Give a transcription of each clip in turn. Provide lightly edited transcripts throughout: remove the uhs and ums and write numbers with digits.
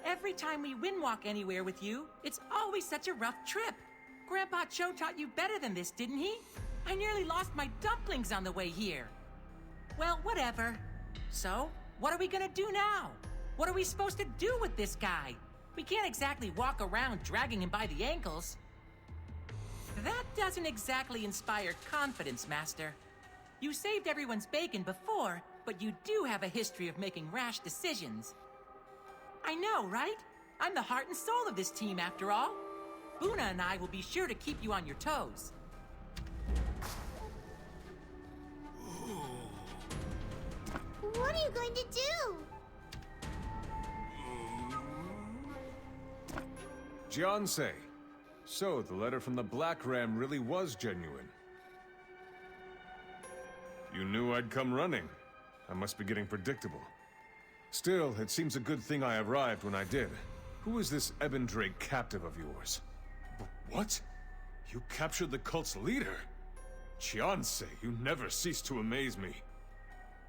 Every time we windwalk anywhere with you, it's always such a rough trip. Grandpa Cho taught you better than this, didn't he? I nearly lost my dumplings on the way here. Well, whatever. So, what are we gonna do now? What are we supposed to do with this guy? We can't exactly walk around dragging him by the ankles. That doesn't exactly inspire confidence, Master. You saved everyone's bacon before, but you do have a history of making rash decisions. I know, right? I'm the heart and soul of this team, after all. Boona and I will be sure to keep you on your toes. What are you going to do? Jiansei. So, the letter from the Black Ram really was genuine. You knew I'd come running. I must be getting predictable. Still, it seems a good thing I arrived when I did. Who is this Ebon Drake captive of yours? What? You captured the cult's leader? Jiansei, you never cease to amaze me.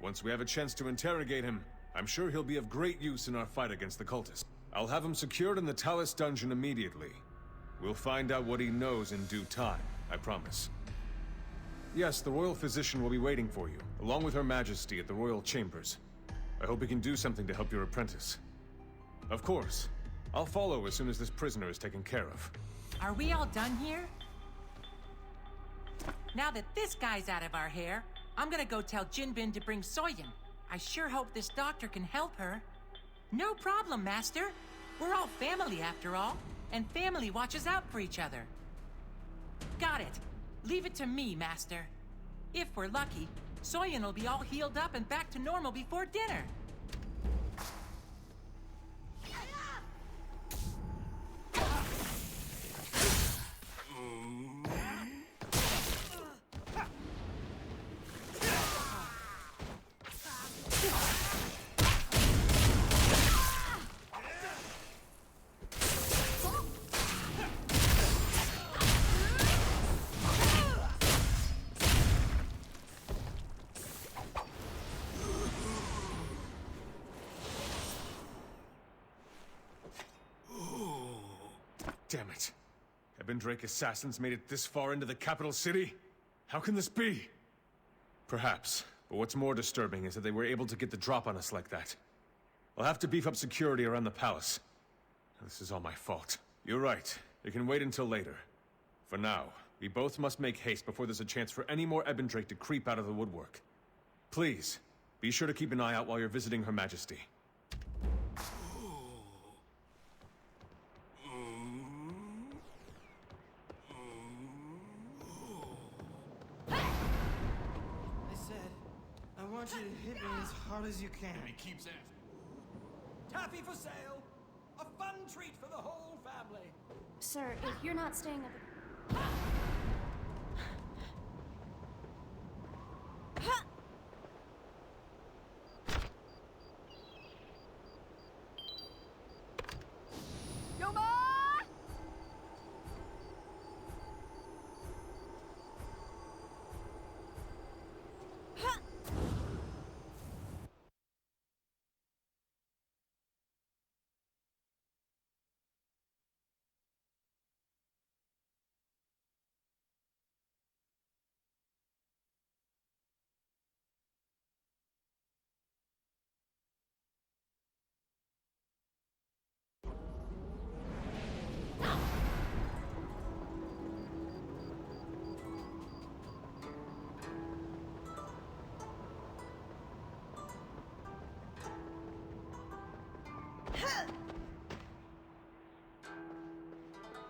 Once we have a chance to interrogate him, I'm sure he'll be of great use in our fight against the cultists. I'll have him secured in the Talus dungeon immediately. We'll find out what he knows in due time, I promise. Yes, the royal physician will be waiting for you, along with Her Majesty at the royal chambers. I hope he can do something to help your apprentice. Of course. I'll follow as soon as this prisoner is taken care of. Are we all done here? Now that this guy's out of our hair, I'm gonna go tell Jinbin to bring Soyin. I sure hope this doctor can help her. No problem, Master. We're all family after all, and family watches out for each other. Got it. Leave it to me, Master. If we're lucky, Soyin will be all healed up and back to normal before dinner. Damn it. Ebon Drake assassins made it this far into the capital city? How can this be? Perhaps, but what's more disturbing is that they were able to get the drop on us like that. I'll have to beef up security around the palace. This is all my fault. You're right. It can wait until later. For now, we both must make haste before there's a chance for any more Ebon Drake to creep out of the woodwork. Please, be sure to keep an eye out while you're visiting Her Majesty. I want you to hit me as hard as you can. And he keeps asking. Taffy for sale! A fun treat for the whole family! Sir, if you're not staying at the...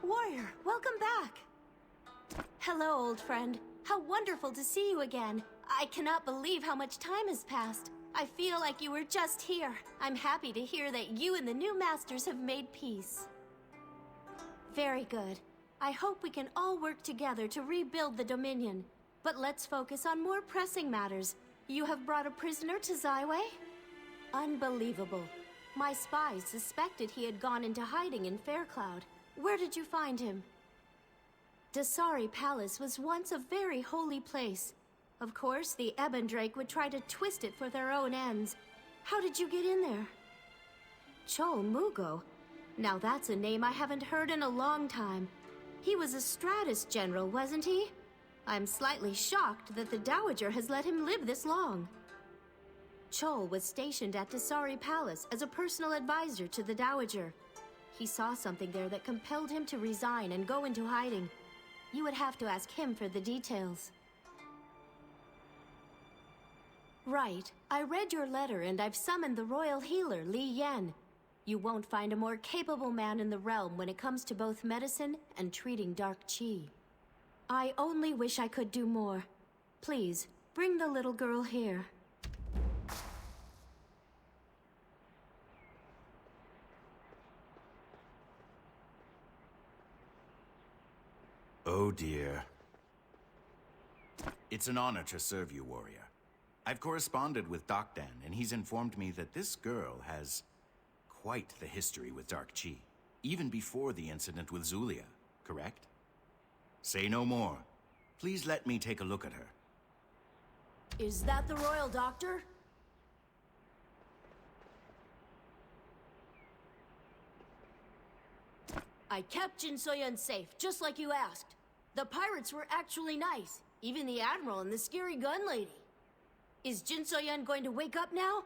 Warrior, welcome back! Hello, old friend. How wonderful to see you again. I cannot believe how much time has passed. I feel like you were just here. I'm happy to hear that you and the new masters have made peace. Very good. I hope we can all work together to rebuild the Dominion. But let's focus on more pressing matters. You have brought a prisoner to Zyway? Unbelievable. My spies suspected he had gone into hiding in Faircloud. Where did you find him? Dasari Palace was once a very holy place. Of course, the Ebendrake would try to twist it for their own ends. How did you get in there? Chol Mugo? Now that's a name I haven't heard in a long time. He was a Stratus general, wasn't he? I'm slightly shocked that the Dowager has let him live this long. Chol was stationed at Dasari Palace as a personal advisor to the Dowager. He saw something there that compelled him to resign and go into hiding. You would have to ask him for the details. Right. I read your letter and I've summoned the royal healer, Li Yen. You won't find a more capable man in the realm when it comes to both medicine and treating dark qi. I only wish I could do more. Please, bring the little girl here. Oh dear. It's an honor to serve you, warrior. I've corresponded with Dokdan, and he's informed me that this girl has quite the history with Dark Qi, even before the incident with Zulia, correct? Say no more. Please let me take a look at her. Is that the royal doctor? I kept Jin Soyun safe, just like you asked. The pirates were actually nice, even the admiral and the scary gun lady. Is Jin Soyun going to wake up now?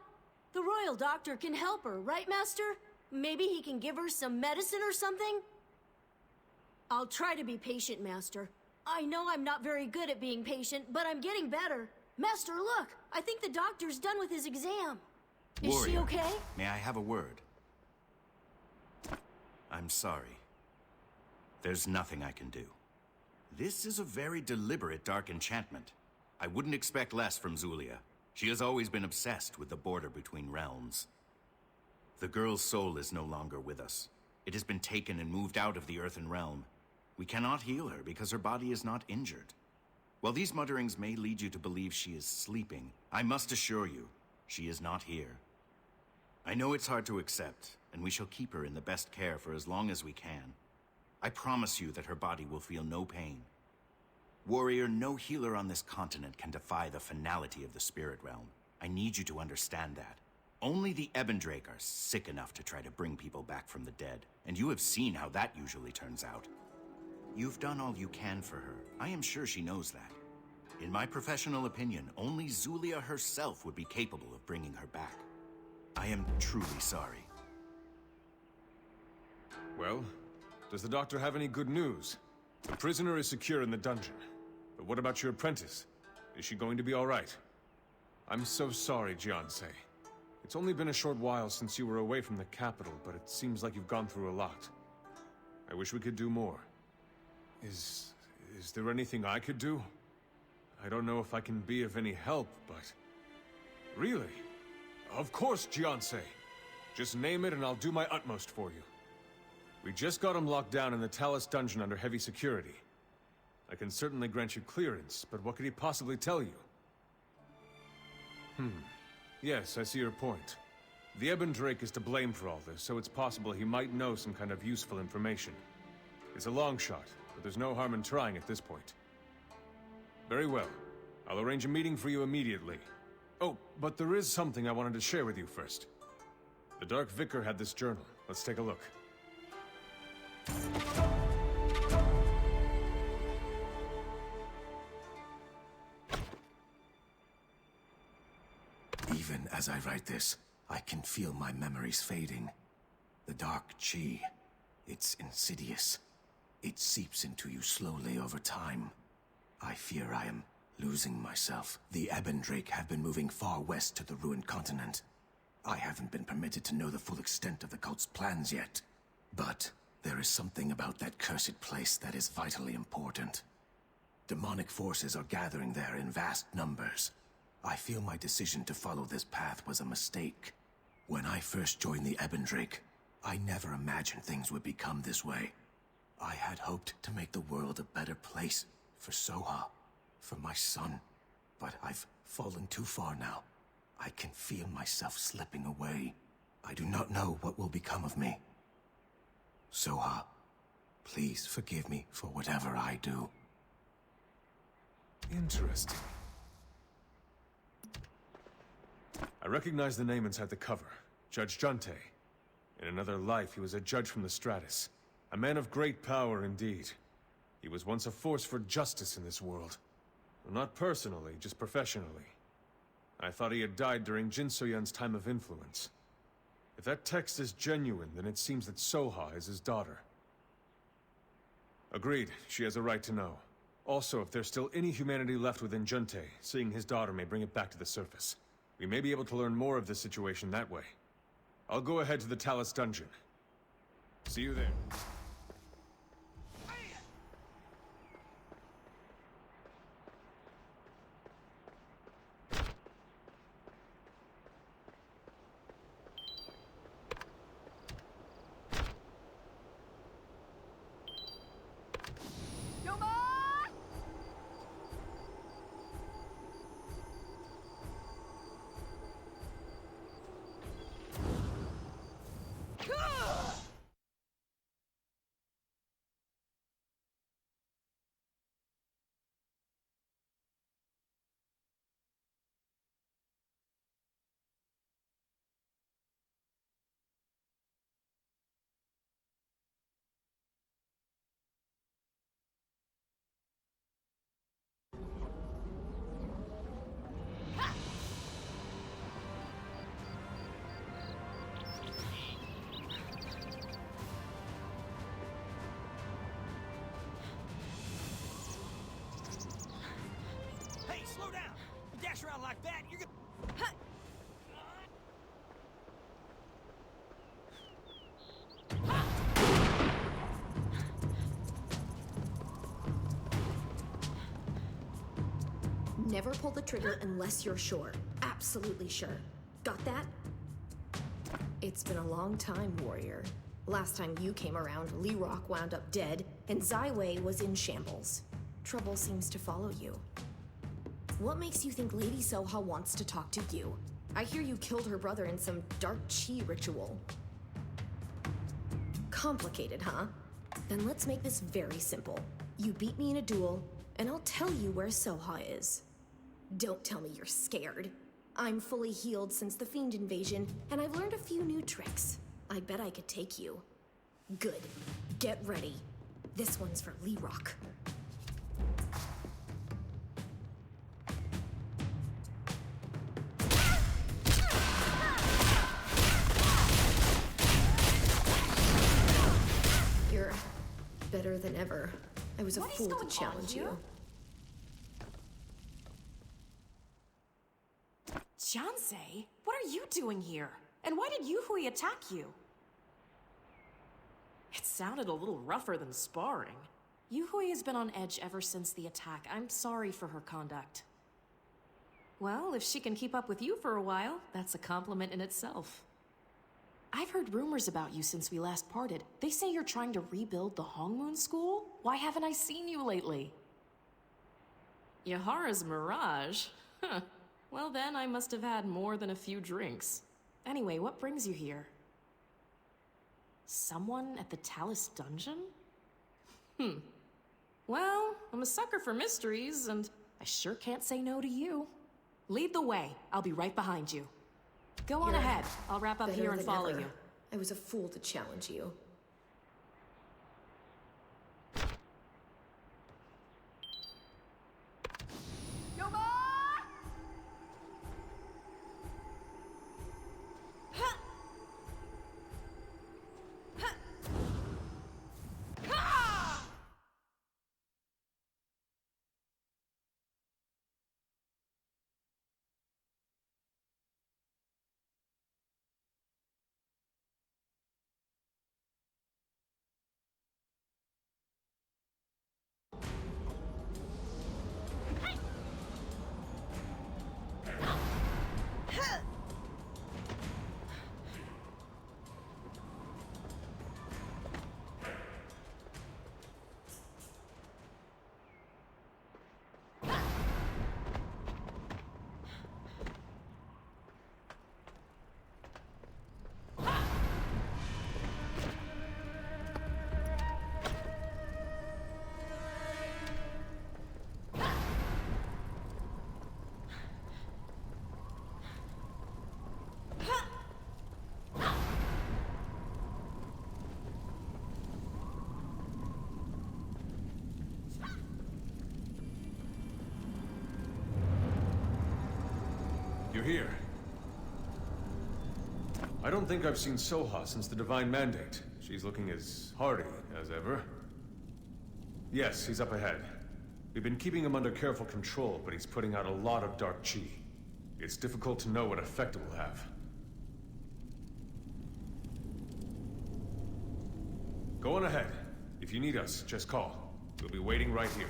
The royal doctor can help her, right, Master? Maybe he can give her some medicine or something? I'll try to be patient, Master. I know I'm not very good at being patient, but I'm getting better. Master, look! I think the doctor's done with his exam. Is Warrior, she okay? May I have a word? I'm sorry. There's nothing I can do. This is a very deliberate dark enchantment. I wouldn't expect less from Zulia. She has always been obsessed with the border between realms. The girl's soul is no longer with us. It has been taken and moved out of the Earthen Realm. We cannot heal her because her body is not injured. While these mutterings may lead you to believe she is sleeping, I must assure you, she is not here. I know it's hard to accept, and we shall keep her in the best care for as long as we can. I promise you that her body will feel no pain. Warrior, no healer on this continent can defy the finality of the spirit realm. I need you to understand that. Only the Ebendrake are sick enough to try to bring people back from the dead, and you have seen how that usually turns out. You've done all you can for her. I am sure she knows that. In my professional opinion, only Zulia herself would be capable of bringing her back. I am truly sorry. Well, does the doctor have any good news? The prisoner is secure in the dungeon. But what about your apprentice? Is she going to be all right? I'm so sorry, Jiansei. It's only been a short while since you were away from the capital, but it seems like you've gone through a lot. I wish we could do more. Is there anything I could do? I don't know if I can be of any help, but... Really? Of course, Jiansei! Just name it and I'll do my utmost for you. We just got him locked down in the Talus dungeon under heavy security. I can certainly grant you clearance, but what could he possibly tell you? Yes, I see your point. The Ebendrake is to blame for all this, so it's possible he might know some kind of useful information. It's a long shot, but there's no harm in trying at this point. Very well. I'll arrange a meeting for you immediately. Oh, but there is something I wanted to share with you first. The Dark Vicar had this journal. Let's take a look. Even as I write this, I can feel my memories fading. The dark qi, it's insidious. It seeps into you slowly over time. I fear I am losing myself. The Ebendrake have been moving far west to the ruined continent. I haven't been permitted to know the full extent of the cult's plans yet. But there is something about that cursed place that is vitally important. Demonic forces are gathering there in vast numbers. I feel my decision to follow this path was a mistake. When I first joined the Ebendrake, I never imagined things would become this way. I had hoped to make the world a better place for Soha. for my son. But I've fallen too far now. I can feel myself slipping away. I do not know what will become of me. Soha, please forgive me for whatever I do. Interesting. I recognize the name inside the cover. Judge Junte. In another life, he was a judge from the Stratus. A man of great power indeed. He was once a force for justice in this world. Well, not personally, just professionally. I thought he had died during Jin Soyun's time of influence. If that text is genuine, then it seems that Soha is his daughter. Agreed, she has a right to know. Also, if there's still any humanity left within Junte, seeing his daughter may bring it back to the surface. We may be able to learn more of this situation that way. I'll go ahead to the Talus dungeon. See you there. Hey, slow down! You dash around like that, you're gonna... Never pull the trigger unless you're sure. Absolutely sure. Got that? It's been a long time, warrior. Last time you came around, Lee Rock wound up dead, and Zaiwei was in shambles. Trouble seems to follow you. What makes you think Lady Soha wants to talk to you? I hear you killed her brother in some dark chi ritual. Complicated, huh? Then let's make this very simple. You beat me in a duel, and I'll tell you where Soha is. Don't tell me you're scared. I'm fully healed since the Fiend invasion, and I've learned a few new tricks. I bet I could take you. Good. Get ready. This one's for Lee Rock. You're better than ever. I was a fool to challenge you. Jansei, what are you doing here? And why did Yuhui attack you? It sounded a little rougher than sparring. Yuhui has been on edge ever since the attack. I'm sorry for her conduct. Well, if she can keep up with you for a while, that's a compliment in itself. I've heard rumors about you since we last parted. They say you're trying to rebuild the Hongmoon School? Why haven't I seen you lately? Yahara's Mirage? Huh. Well then, I must have had more than a few drinks. Anyway, what brings you here? Someone at the Talus dungeon? Well, I'm a sucker for mysteries, and I sure can't say no to you. Lead the way. I'll be right behind you. Go on ahead. I'll wrap up here and follow you. I was a fool to challenge you. you're here. I don't think I've seen Soha since the Divine Mandate. She's looking as hardy as ever. Yes, he's up ahead. We've been keeping him under careful control, but he's putting out a lot of dark chi. It's difficult to know what effect it will have. Go on ahead. If you need us, just call. We'll be waiting right here.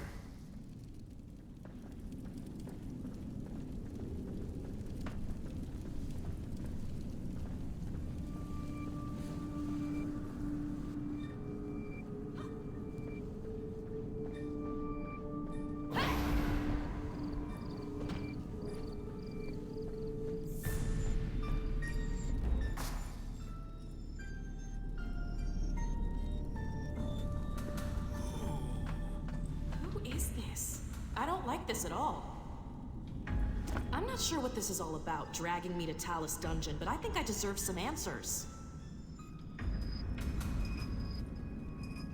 I don't like this at all. I'm not sure what this is all about, dragging me to Talus Dungeon, but I think I deserve some answers.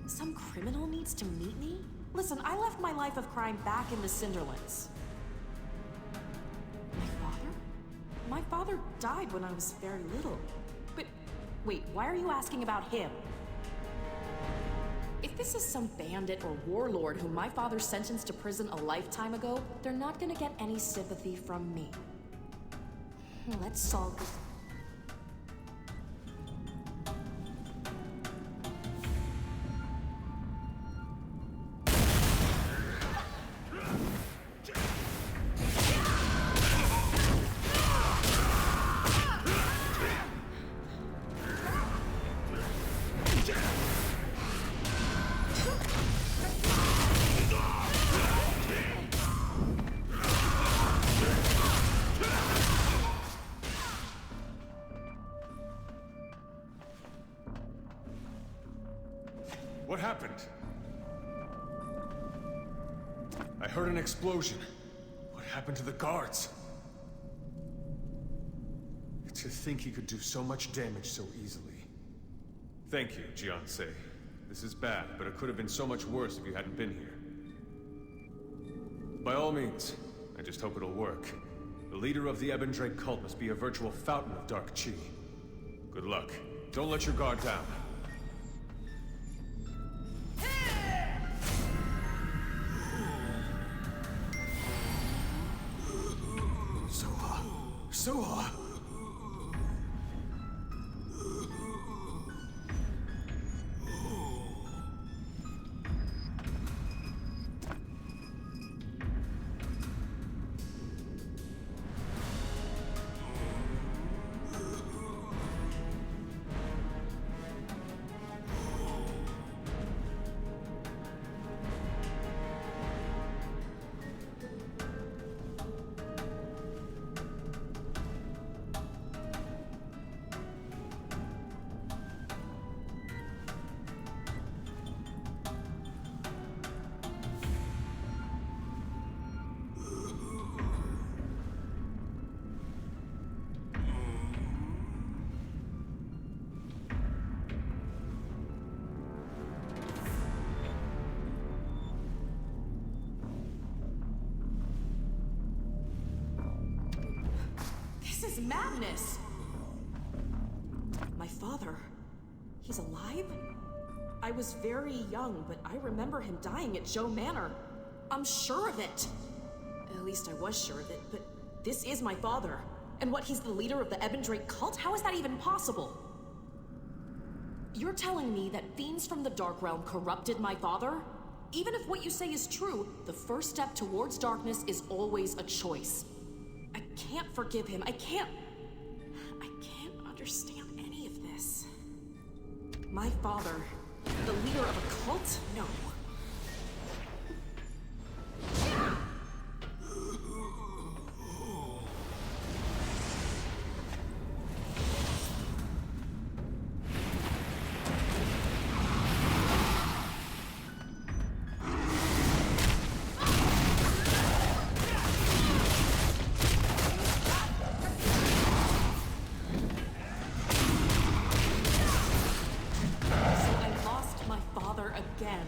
Some criminal needs to meet me? Listen, I left my life of crime back in the Cinderlands. My father? My father died when I was very little. But, wait, why are you asking about him? If this is some bandit or warlord whom my father sentenced to prison a lifetime ago, they're not gonna get any sympathy from me. Let's solve this. What happened? I heard an explosion. What happened to the guards? To think he could do so much damage so easily. Thank you, Jiansei. This is bad, but it could have been so much worse if you hadn't been here. By all means, I just hope it'll work. The leader of the Ebon Drake cult must be a virtual fountain of dark chi. Good luck. Don't let your guard down. Soha! This is madness! My father... he's alive? I was very young, but I remember him dying at Joe Manor. I'm sure of it! At least I was sure of it, but this is my father. And what, he's the leader of the Ebon Drake cult? How is that even possible? You're telling me that fiends from the Dark Realm corrupted my father? Even if what you say is true, the first step towards darkness is always a choice. I can't forgive him. I can't understand any of this. My father, the leader of a cult? No. Again.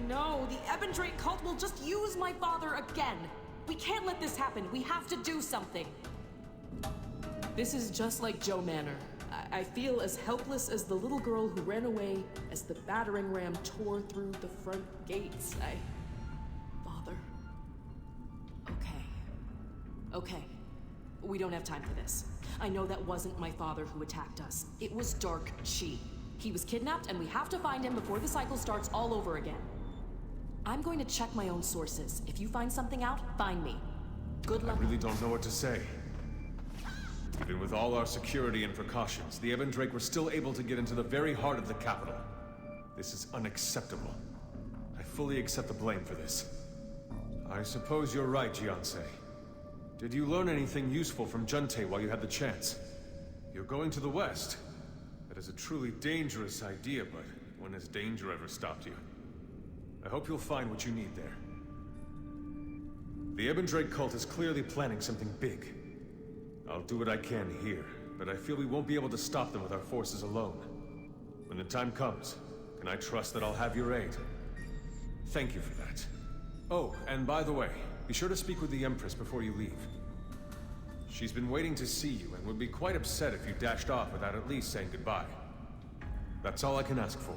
No, the Ebendrake cult will just use my father again. We can't let this happen. We have to do something. This is just like Joe Manor. I feel as helpless as the little girl who ran away as the battering ram tore through the front gates. Father. Okay. We don't have time for this. I know that wasn't my father who attacked us. It was Dark Chi. He was kidnapped, and we have to find him before the cycle starts all over again. I'm going to check my own sources. If you find something out, find me. Good luck. I really don't know what to say. Even with all our security and precautions, the Ebendrake were still able to get into the very heart of the capital. This is unacceptable. I fully accept the blame for this. I suppose you're right, Jianse. Did you learn anything useful from Junte while you had the chance? You're going to the west. That is a truly dangerous idea, but when has danger ever stopped you? I hope you'll find what you need there. The Ebendrake cult is clearly planning something big. I'll do what I can here, but I feel we won't be able to stop them with our forces alone. When the time comes, can I trust that I'll have your aid? Thank you for that. Oh, and by the way, be sure to speak with the Empress before you leave. She's been waiting to see you and would be quite upset if you dashed off without at least saying goodbye. That's all I can ask for.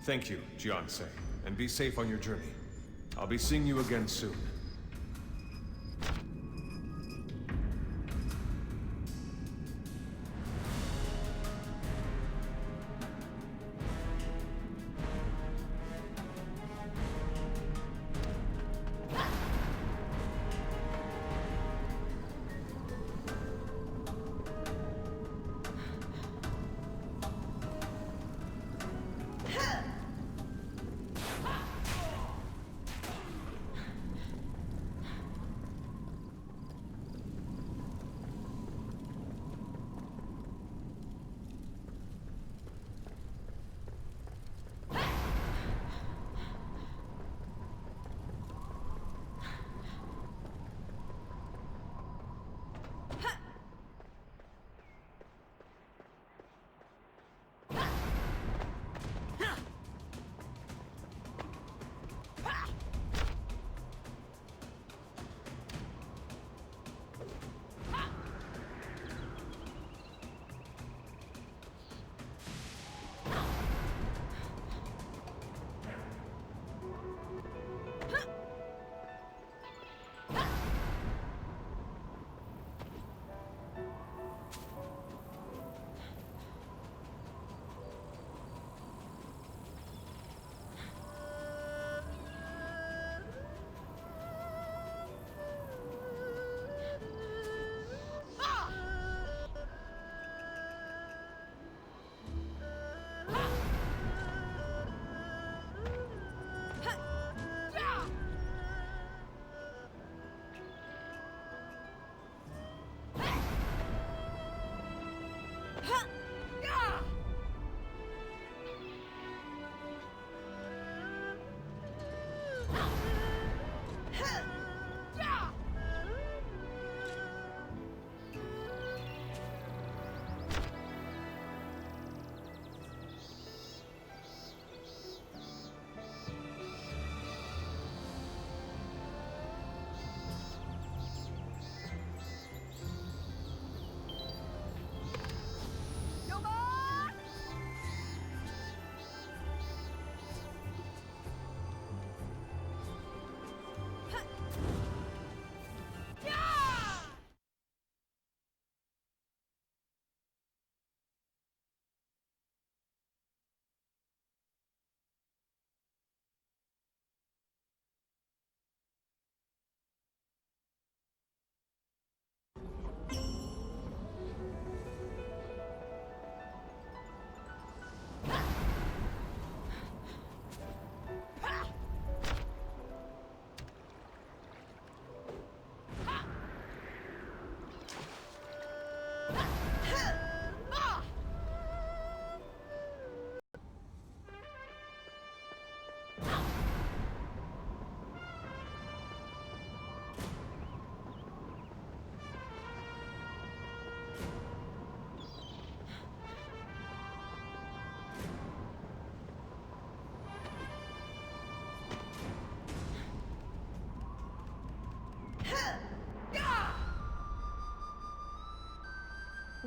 Thank you, Jianse, and be safe on your journey. I'll be seeing you again soon.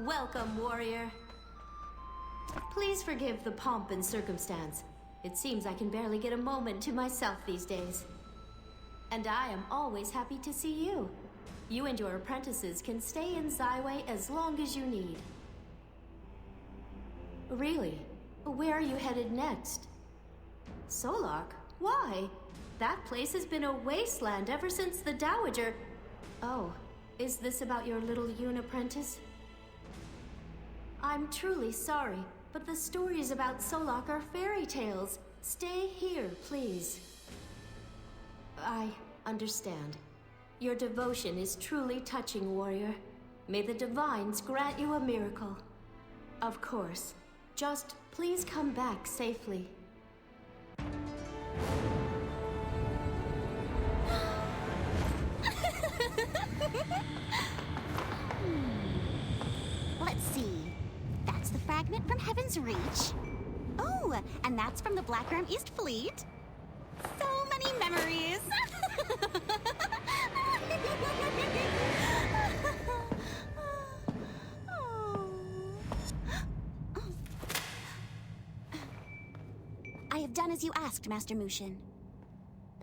Welcome, warrior. Please forgive the pomp and circumstance. It seems I can barely get a moment to myself these days. And I am always happy to see you. You and your apprentices can stay in Zyway as long as you need. Really? Where are you headed next? Solark? Why? That place has been a wasteland ever since the Dowager... Oh, is this about your little Yoon apprentice? I'm truly sorry, but the stories about Solark are fairy tales. Stay here, please. I understand. Your devotion is truly touching, warrior. May the divines grant you a miracle. Of course. Just please come back safely. Let's see. That's the fragment from Heaven's Reach. Oh, and that's from the Blackroom East Fleet. So many memories. I have done as you asked, Master Mushin.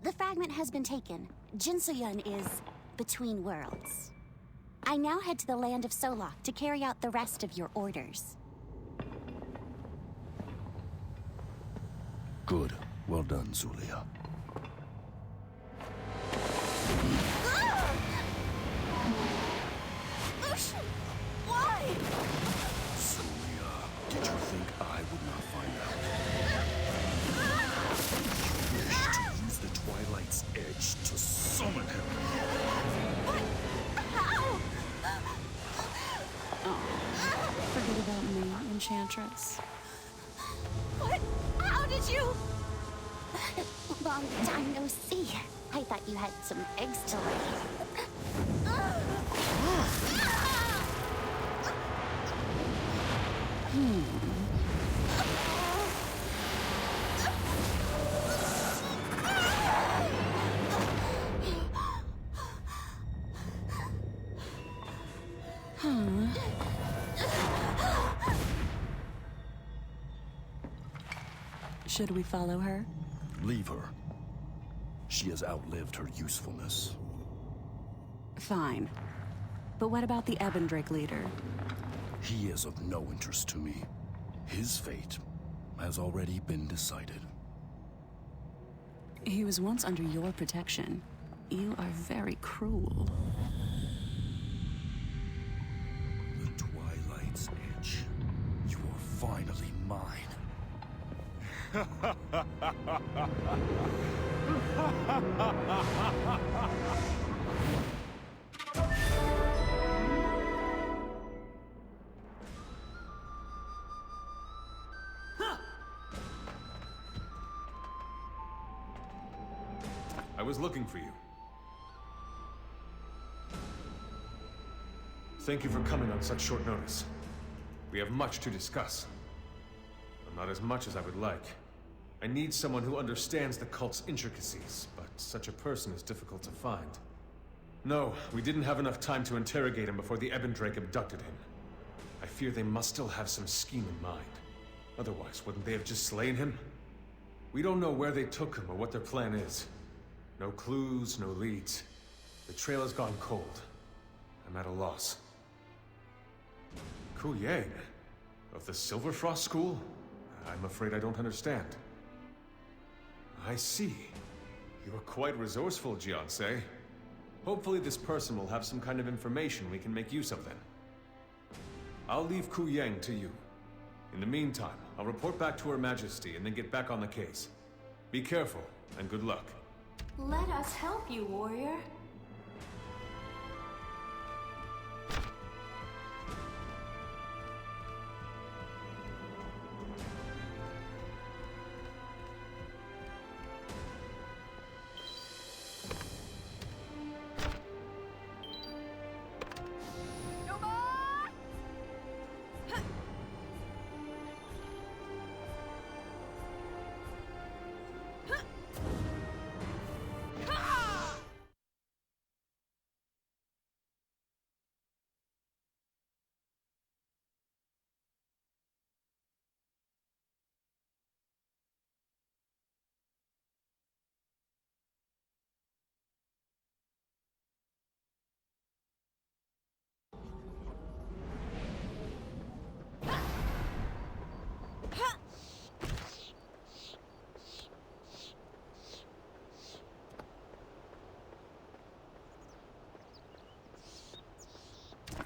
The fragment has been taken. Jinsoyun is between worlds. I now head to the land of Solok to carry out the rest of your orders. Good. Well done, Zulia. Mushin! Why? Zulia, did you think I would not find out? To use the Twilight's edge to summon him. What? How? Forget about me, Enchantress. What? How did you? Long time no see. I thought you had some eggs to lay. Should we follow her? Leave her. She has outlived her usefulness. Fine. But what about the Ebendrake leader? He is of no interest to me. His fate has already been decided. He was once under your protection. You are very cruel. The Twilight's edge. You are finally mine. I was looking for you. Thank you for coming on such short notice. We have much to discuss. But not as much as I would like. I need someone who understands the cult's intricacies, but such a person is difficult to find. No, we didn't have enough time to interrogate him before the Ebendrake abducted him. I fear they must still have some scheme in mind. Otherwise, wouldn't they have just slain him? We don't know where they took him or what their plan is. No clues, no leads. The trail has gone cold. I'm at a loss. Ku Yang? Of the Silverfrost School? I'm afraid I don't understand. I see. You're quite resourceful, Jiansei. Hopefully this person will have some kind of information we can make use of then. I'll leave Ku Yang to you. In the meantime, I'll report back to Her Majesty and then get back on the case. Be careful, and good luck. Let us help you, warrior.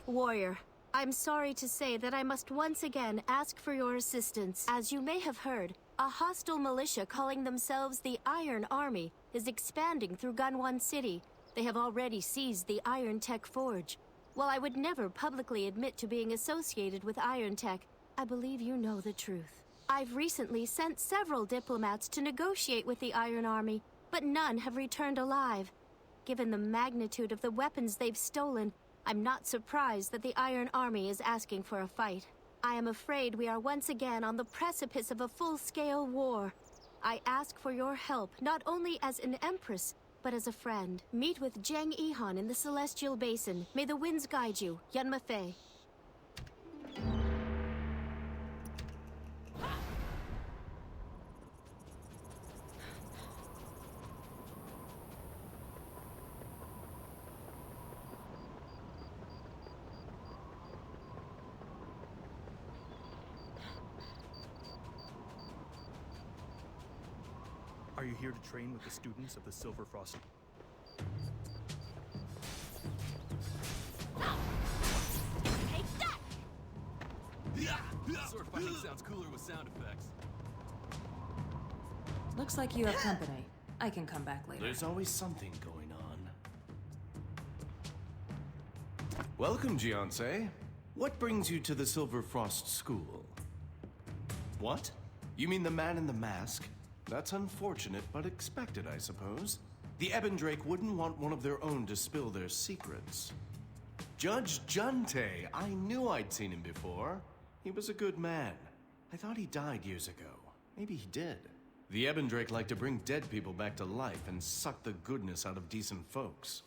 Warrior, I'm sorry to say that I must once again ask for your assistance. As you may have heard, a hostile militia calling themselves the Iron Army is expanding through Gunwan City. They have already seized the Iron Tech Forge. While I would never publicly admit to being associated with Iron Tech, I believe you know the truth. I've recently sent several diplomats to negotiate with the Iron Army, but none have returned alive. Given the magnitude of the weapons they've stolen, I'm not surprised that the Iron Army is asking for a fight. I am afraid we are once again on the precipice of a full-scale war. I ask for your help, not only as an empress, but as a friend. Meet with Zhang Yihan in the Celestial Basin. May the winds guide you. Yun Mafei. Are you here to train with the students of the Silver Frost? Take that! Sword fighting sounds cooler with sound effects. Looks like you have company. I can come back later. There's always something going on. Welcome, Giance. What brings you to the Silver Frost School? What? You mean the man in the mask? That's unfortunate, but expected, I suppose. The Ebendrake wouldn't want one of their own to spill their secrets. Judge Junte! I knew I'd seen him before. He was a good man. I thought he died years ago. Maybe he did. The Ebendrake like to bring dead people back to life and suck the goodness out of decent folks.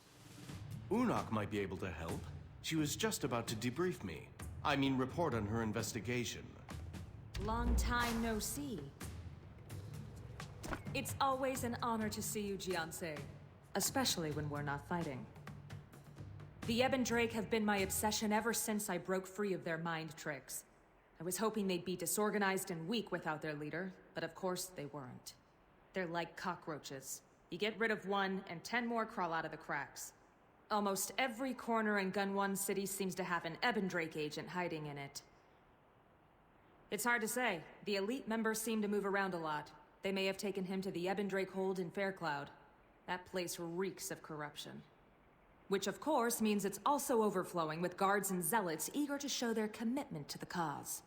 Unok might be able to help. She was just about to debrief me. I mean, report on her investigation. Long time no see. It's always an honor to see you, Giance. Especially when we're not fighting. The Ebendrake have been my obsession ever since I broke free of their mind tricks. I was hoping they'd be disorganized and weak without their leader, but of course they weren't. They're like cockroaches. You get rid of one, and 10 more crawl out of the cracks. Almost every corner in Gunwan City seems to have an Ebendrake agent hiding in it. It's hard to say. The elite members seem to move around a lot. They may have taken him to the Ebendrake hold in Faircloud. That place reeks of corruption. Which of course means it's also overflowing with guards and zealots eager to show their commitment to the cause.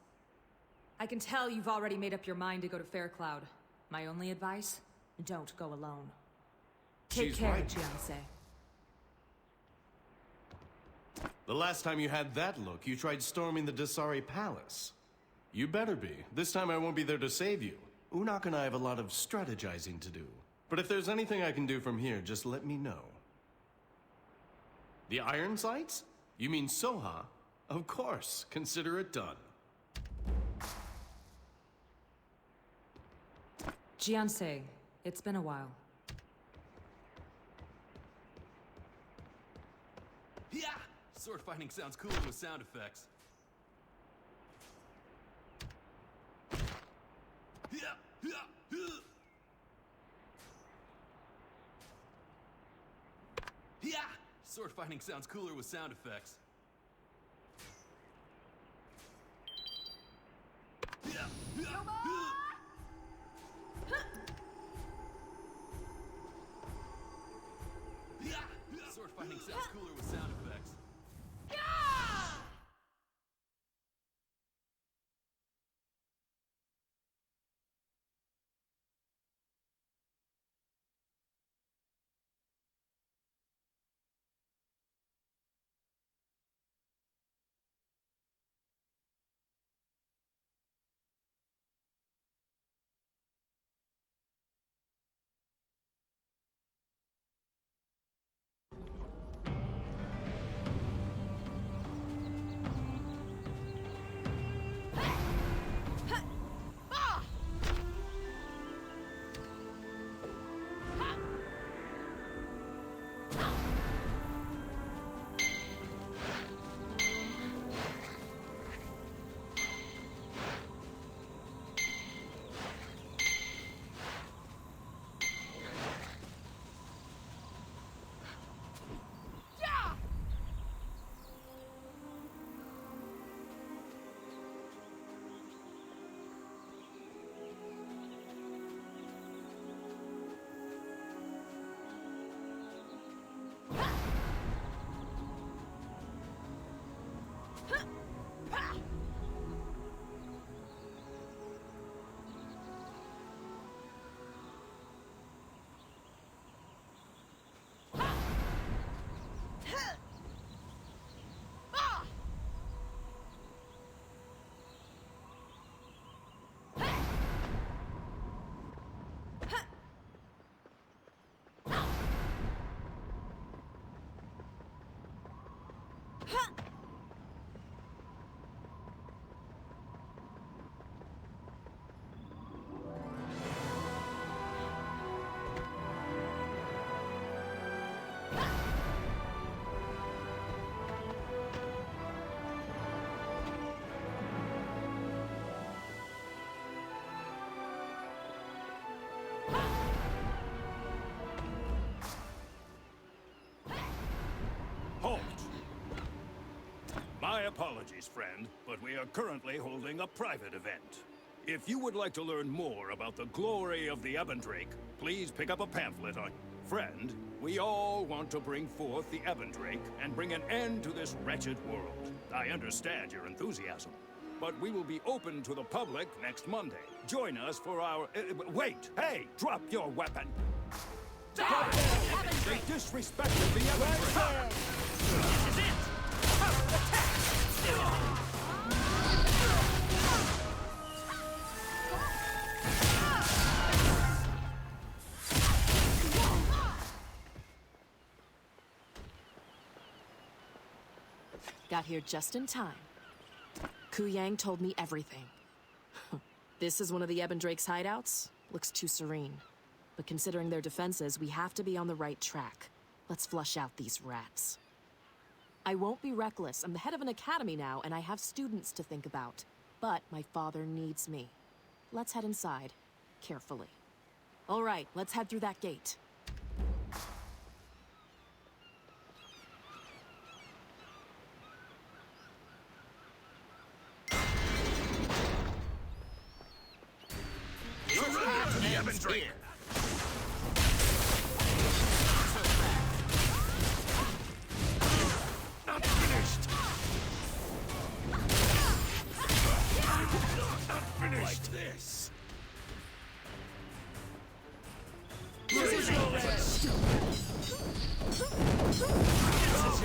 I can tell you've already made up your mind to go to Faircloud. My only advice? Don't go alone. Take care, right. Giance. The last time you had that look, you tried storming the Dasari Palace. You better be. This time I won't be there to save you. Unok and I have a lot of strategizing to do. But if there's anything I can do from here, just let me know. The iron sights? You mean Soha? Of course. Consider it done. Giance, it's been a while. Yeah! Sword fighting sounds cooler with sound effects. Yeah! Sword fighting sounds cooler with sound effects. Sword fighting sounds cooler with sound effects. apologies, friend, but we are currently holding a private event. If you would like to learn more about the glory of the Ebendrake, please pick up a pamphlet on... Friend, we all want to bring forth the Ebendrake and bring an end to this wretched world. I understand your enthusiasm, but we will be open to the public next Monday. Join us for our... wait! Hey! Drop your weapon! Stop! They disrespected the Ebendrake! This is it! Attack! Got here just in time. Ku Yang told me everything. This is one of the Ebendrake's hideouts? Looks too serene. But considering their defenses, we have to be on the right track. Let's flush out these rats. I won't be reckless. I'm the head of an academy now, and I have students to think about. But my father needs me. Let's head inside, carefully. All right, let's head through that gate. Ebendrake! Not finished! Not finished! Like this! This is your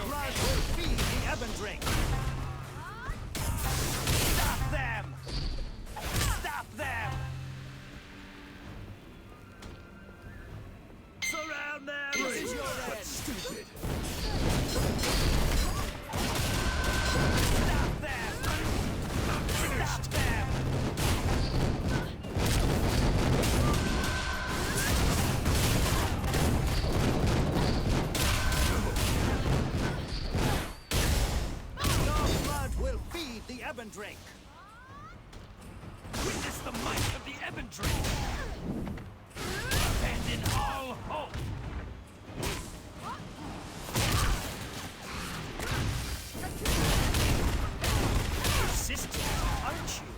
blood will feed the Ebendrake! Stop them! Stop them! Surround them! This is your end! Stupid! Stop them! Stop them! Your blood will feed the Ebendrake! Witness the might of the Ebendrake! Abandon all hope! Persistent, aren't you?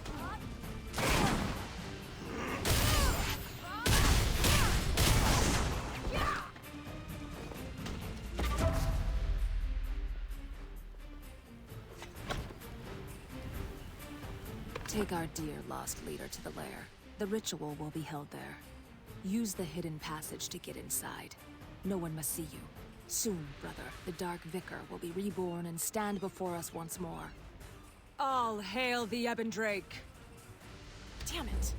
Take our dear lost leader to the lair. The ritual will be held there. Use the hidden passage to get inside. No one must see you. Soon, brother, the Dark Vicar will be reborn and stand before us once more. All hail the Ebendrake! Damn it!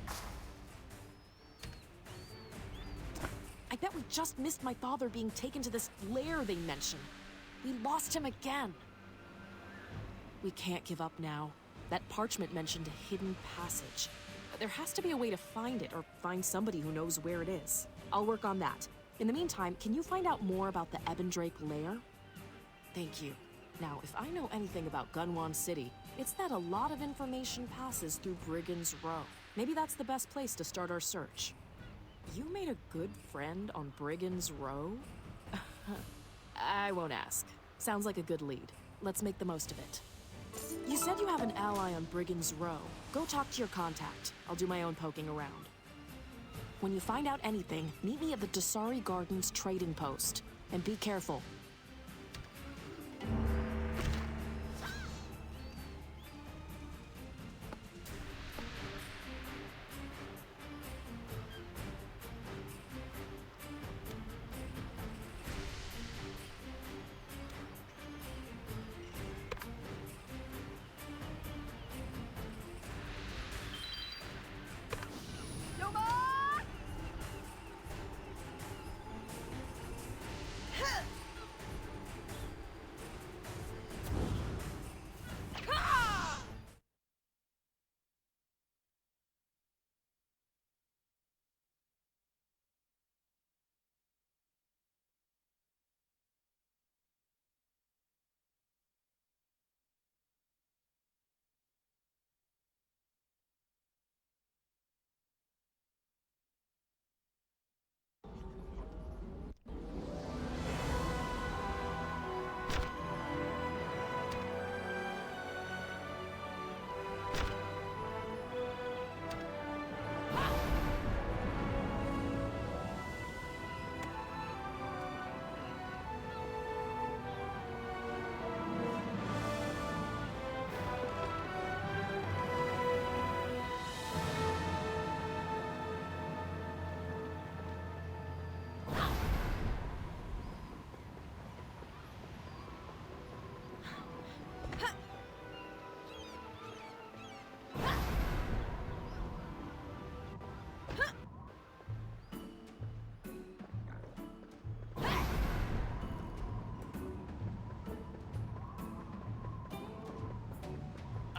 I bet we just missed my father being taken to this lair they mention. We lost him again. We can't give up now. That parchment mentioned a hidden passage. There has to be a way to find it, or find somebody who knows where it is. I'll work on that. In the meantime, can you find out more about the Ebendrake lair? Thank you. Now, if I know anything about Gunwan City, it's that a lot of information passes through Brigand's Row. Maybe that's the best place to start our search. You made a good friend on Brigand's Row? I won't ask. Sounds like a good lead. Let's make the most of it. You said you have an ally on Brigand's Row. Go talk to your contact. I'll do my own poking around. When you find out anything, meet me at the Dasari Gardens trading post. And be careful.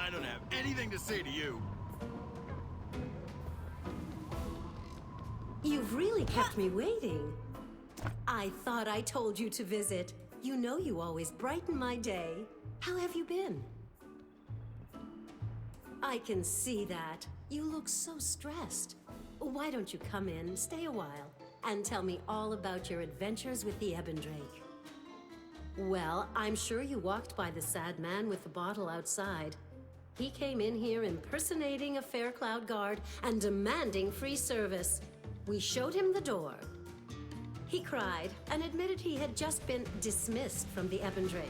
I don't have anything to say to you. You've really kept me waiting. I thought I told you to visit. You know you always brighten my day. How have you been? I can see that. You look so stressed. Why don't you come in, stay a while, and tell me all about your adventures with the Ebendrake? Well, I'm sure you walked by the sad man with the bottle outside. He came in here impersonating a Faircloud guard and demanding free service. We showed him the door. He cried and admitted he had just been dismissed from the Ebendrake.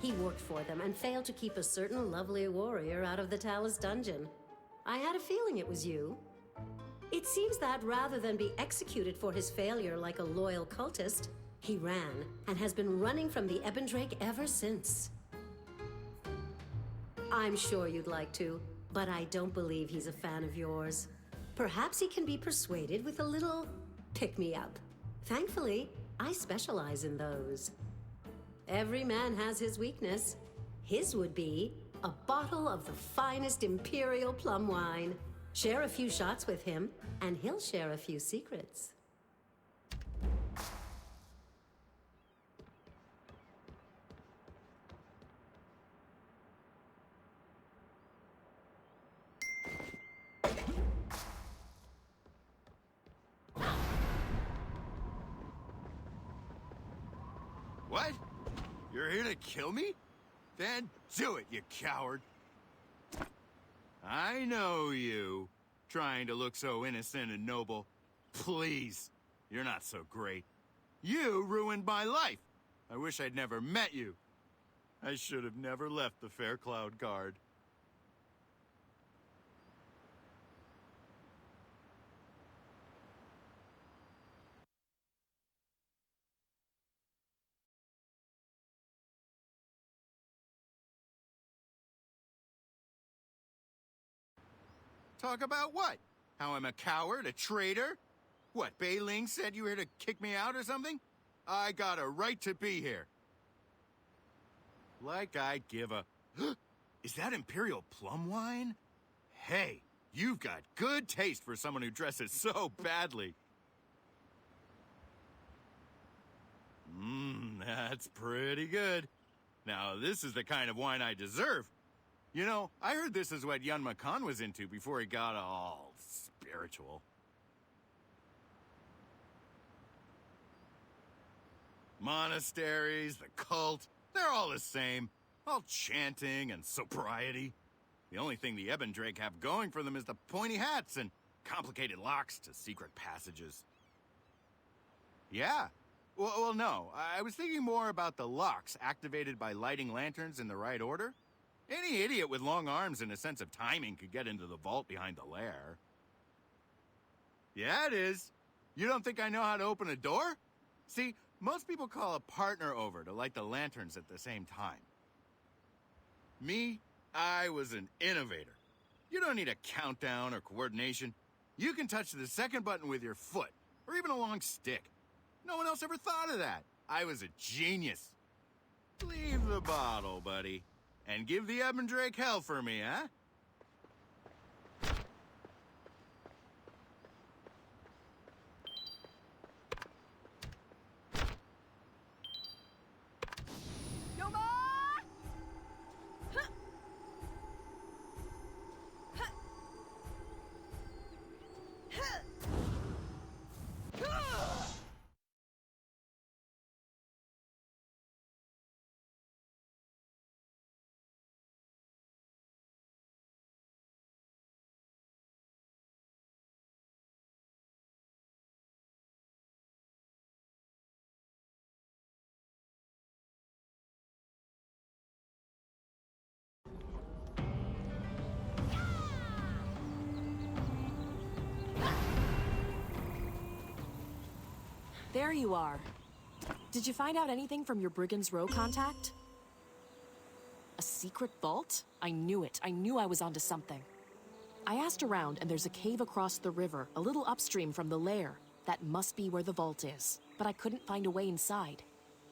He worked for them and failed to keep a certain lovely warrior out of the Talus dungeon. I had a feeling it was you. It seems that rather than be executed for his failure like a loyal cultist, he ran and has been running from the Ebendrake ever since. I'm sure you'd like to, but I don't believe he's a fan of yours. Perhaps he can be persuaded with a little pick-me-up. Thankfully, I specialize in those. Every man has his weakness. His would be a bottle of the finest imperial plum wine. Share a few shots with him, and he'll share a few secrets. What? You're here to kill me? Then do it, you coward. I know you, trying to look so innocent and noble. Please, you're not so great. You ruined my life. I wish I'd never met you. I should have never left the Faircloud Guard. Talk about what? How I'm a coward, a traitor? What, Bei Ling said you were here to kick me out or something? I got a right to be here. Like I give a... Is that Imperial plum wine? Hey, you've got good taste for someone who dresses so badly. That's pretty good. Now, this is the kind of wine I deserve. You know, I heard this is what Yun Makan was into before he got all spiritual. Monasteries, the cult, they're all the same. All chanting and sobriety. The only thing the Ebendrake have going for them is the pointy hats and complicated locks to secret passages. Yeah. Well, no. I was thinking more about the locks activated by lighting lanterns in the right order. Any idiot with long arms and a sense of timing could get into the vault behind the lair. Yeah, it is. You don't think I know how to open a door? See, most people call a partner over to light the lanterns at the same time. Me, I was an innovator. You don't need a countdown or coordination. You can touch the second button with your foot, or even a long stick. No one else ever thought of that. I was a genius. Leave the bottle, buddy. And give the Ebendrake hell for me, huh? There you are. Did you find out anything from your Brigand's Row contact? A secret vault? I knew it. I knew I was onto something. I asked around, and there's a cave across the river, a little upstream from the lair. That must be where the vault is. But I couldn't find a way inside.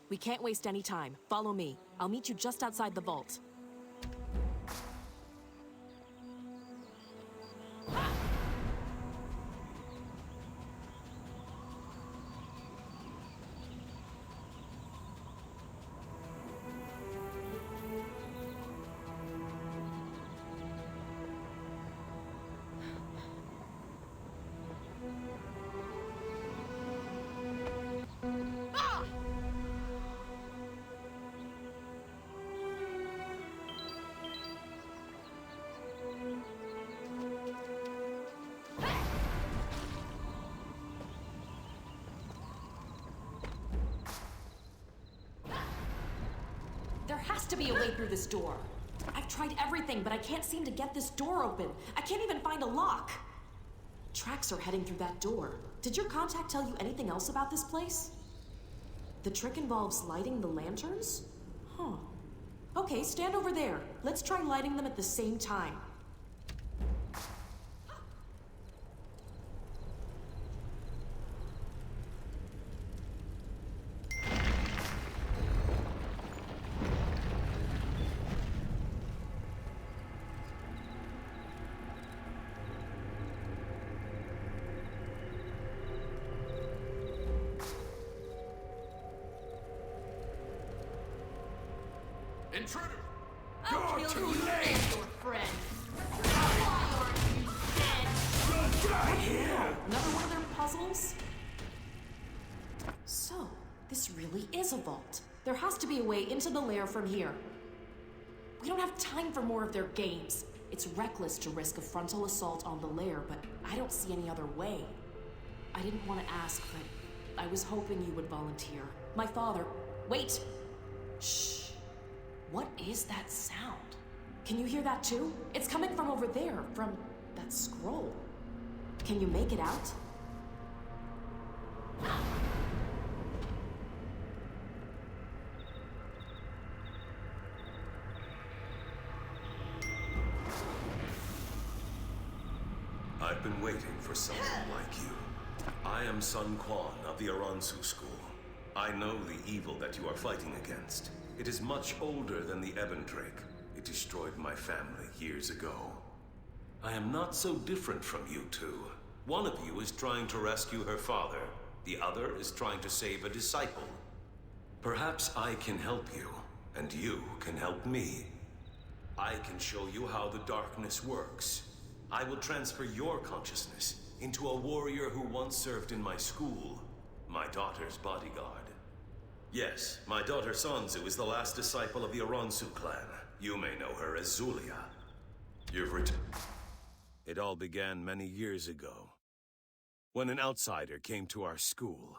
We can't waste any time. Follow me. I'll meet you just outside the vault. has to be a way through this door. I've tried everything, but I can't seem to get this door open. I can't even find a lock. Tracks are heading through that door. Did your contact tell you anything else about this place? The trick involves lighting the lanterns? Huh. Okay, stand over there. Let's try lighting them at the same time. Intruder! I'll You're kill too you late! and your friend. You're Right here! Another one of their puzzles? So, this really is a vault. There has to be a way into the lair from here. We don't have time for more of their games. It's reckless to risk a frontal assault on the lair, but I don't see any other way. I didn't want to ask, but I was hoping you would volunteer. My father... Wait! Shh. What is that sound? Can you hear that too? It's coming from over there, from that scroll. Can you make it out? I've been waiting for someone like you. I am Sun Quan of the Aransu School. I know the evil that you are fighting against. It is much older than the Ebon Drake. It destroyed my family years ago. I am not so different from you two. One of you is trying to rescue her father. The other is trying to save a disciple. Perhaps I can help you, and you can help me. I can show you how the darkness works. I will transfer your consciousness into a warrior who once served in my school, my daughter's bodyguard. Yes, my daughter Sanzu is the last disciple of the Aransu clan. You may know her as Zulia. It all began many years ago, when an outsider came to our school.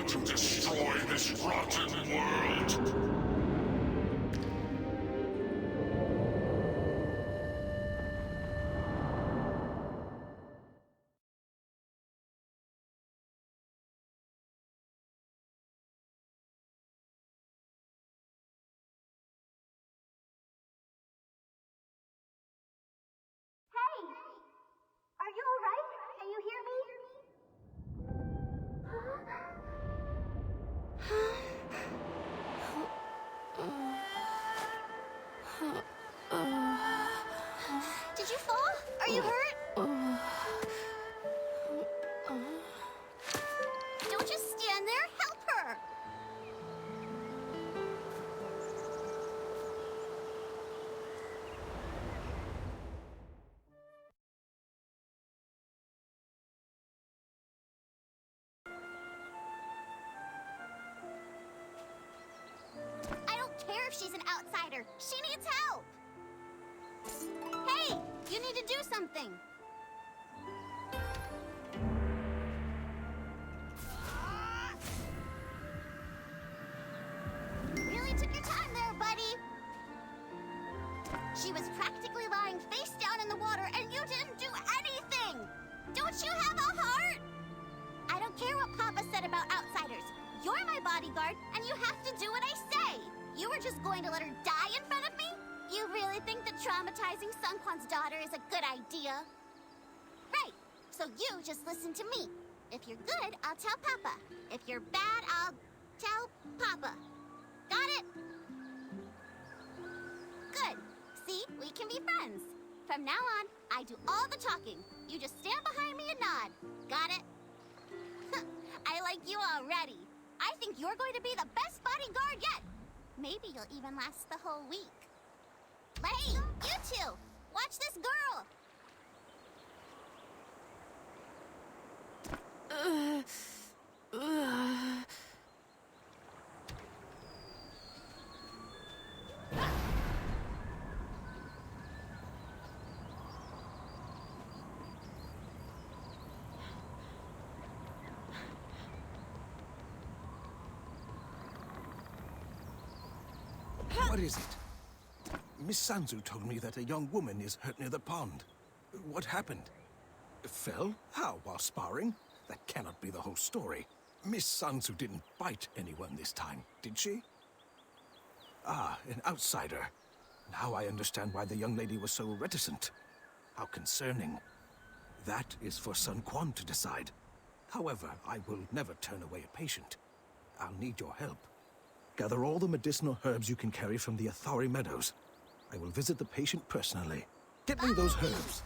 To destroy this rotten world. Hey! Are you alright? Can you hear me? Did you fall? Are you hurt? Don't just stand there. Help her! I don't care if she's an outsider. She needs help! Hey! You need to do something! Really took your time there, buddy! She was practically lying face down in the water and you didn't do anything! Don't you have a heart? I don't care what Papa said about outsiders. You're my bodyguard, and you have to do what I say! You were just going to let her die in front of me? You really think that traumatizing Sun Quan's daughter is a good idea? Right, so you just listen to me. If you're good, I'll tell Papa. If you're bad, I'll tell Papa. Got it? Good. See, we can be friends. From now on, I do all the talking. You just stand behind me and nod. Got it? I like you already. I think you're going to be the best bodyguard yet. Maybe you'll even last the whole week. But hey, you two, watch this girl. What is it? Miss Sanzu told me that a young woman is hurt near the pond. What happened? Fell? How? While sparring? That cannot be the whole story. Miss Sanzu didn't bite anyone this time, did she? Ah, an outsider. Now I understand why the young lady was so reticent. How concerning. That is for Sun Quan to decide. However, I will never turn away a patient. I'll need your help. Gather all the medicinal herbs you can carry from the Athari Meadows. I will visit the patient personally. Get me those herbs.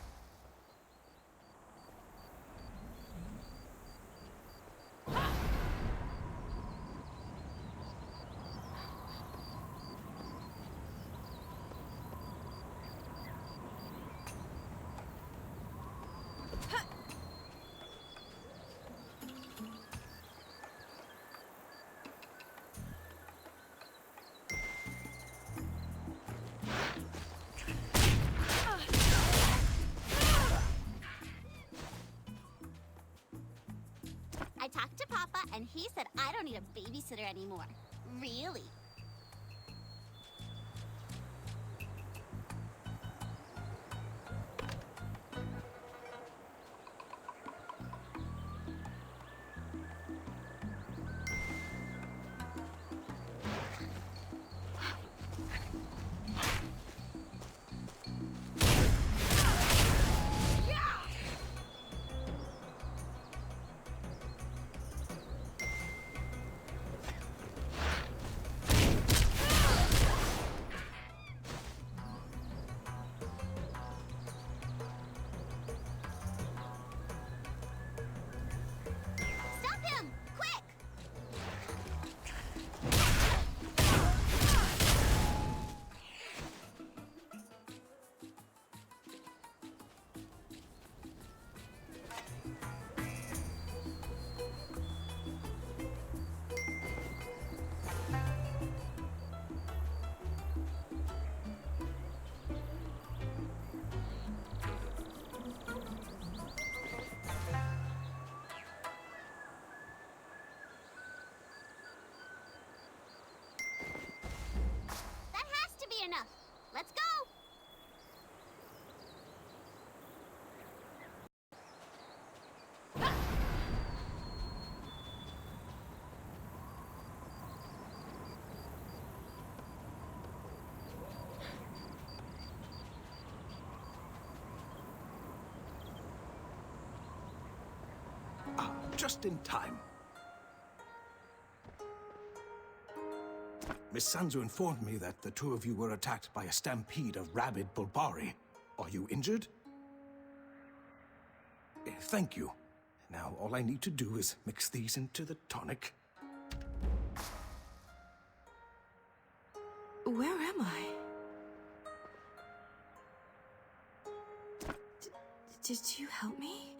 I talked to Papa, and he said I don't need a babysitter anymore. Really? Enough. Let's go! Ah, just in time. Miss Sanzu informed me that the two of you were attacked by a stampede of rabid Bulbari. Are you injured? Thank you. Now all I need to do is mix these into the tonic. Where am I? Did you help me?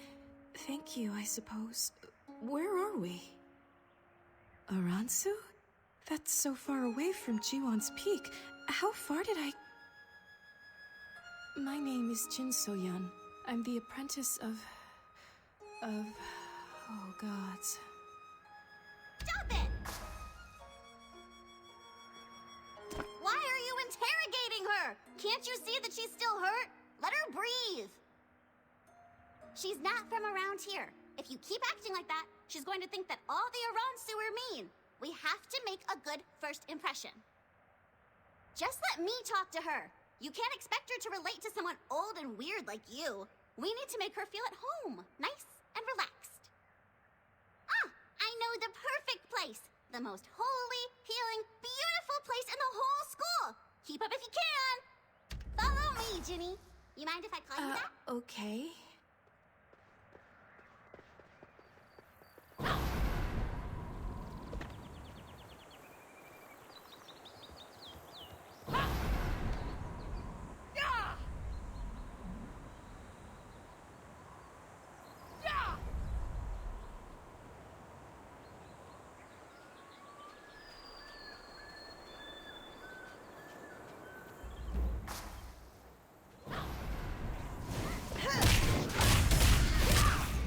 Thank you, I suppose. Where are we? Aransu? That's so far away from Jiwon's Peak. How far did I... My name is Jin So-yeon. I'm the apprentice of... Oh, gods. Stop it! Why are you interrogating her? Can't you see that she's still hurt? Let her breathe. She's not from around here. If you keep acting like that, she's going to think that all the Aransu are mean. We have to make a good first impression. Just let me talk to her. You can't expect her to relate to someone old and weird like you. We need to make her feel at home, nice and relaxed. Ah, I know the perfect place. The most holy, healing, beautiful place in the whole school. Keep up if you can. Follow me, Ginny. You mind if I call you that? Okay.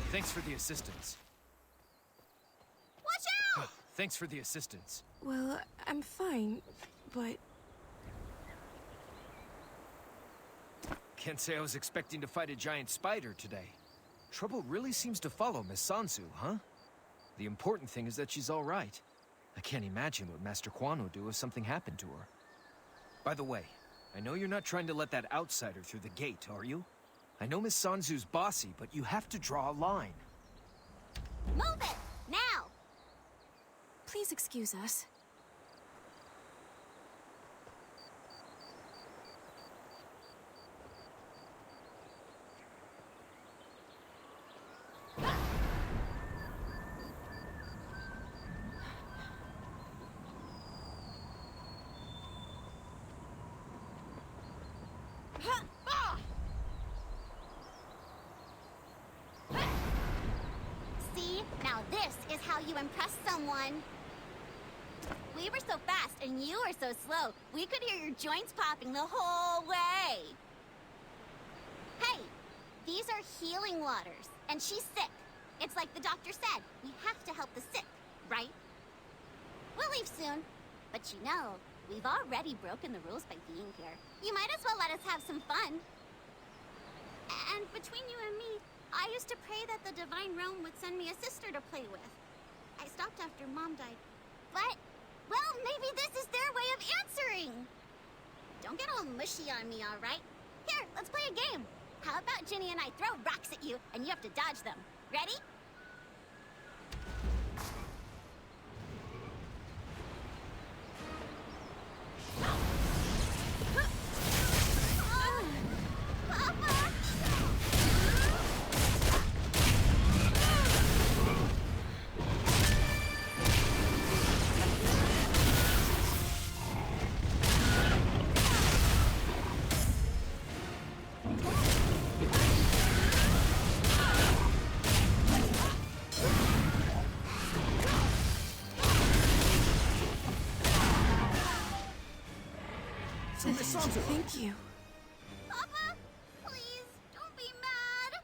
Thanks for the assistance. Watch out! Thanks for the assistance. Well, I'm fine, but... Can't say I was expecting to fight a giant spider today. Trouble really seems to follow Miss Sansu, huh? The important thing is that she's all right. I can't imagine what Master Quan would do if something happened to her. By the way, I know you're not trying to let that outsider through the gate, are you? I know Miss Sansu's bossy, but you have to draw a line. Move it! Now! Please excuse us. See? Now this is how you impress someone. We were so fast and you were so slow. We could hear your joints popping the whole way. Hey, these are healing waters, and she's sick. It's like the doctor said, we have to help the sick, right? We'll leave soon, but you know, we've already broken the rules by being here. You might as well let us have some fun. And between you and me, I used to pray that the Divine Realm would send me a sister to play with. I stopped after Mom died. But, well, maybe this is their way of answering. Don't get all mushy on me, all right? Here, let's play a game. How about Ginny and I throw rocks at you, and you have to dodge them? Ready? Papa! Thank you. Papa, please, don't be mad.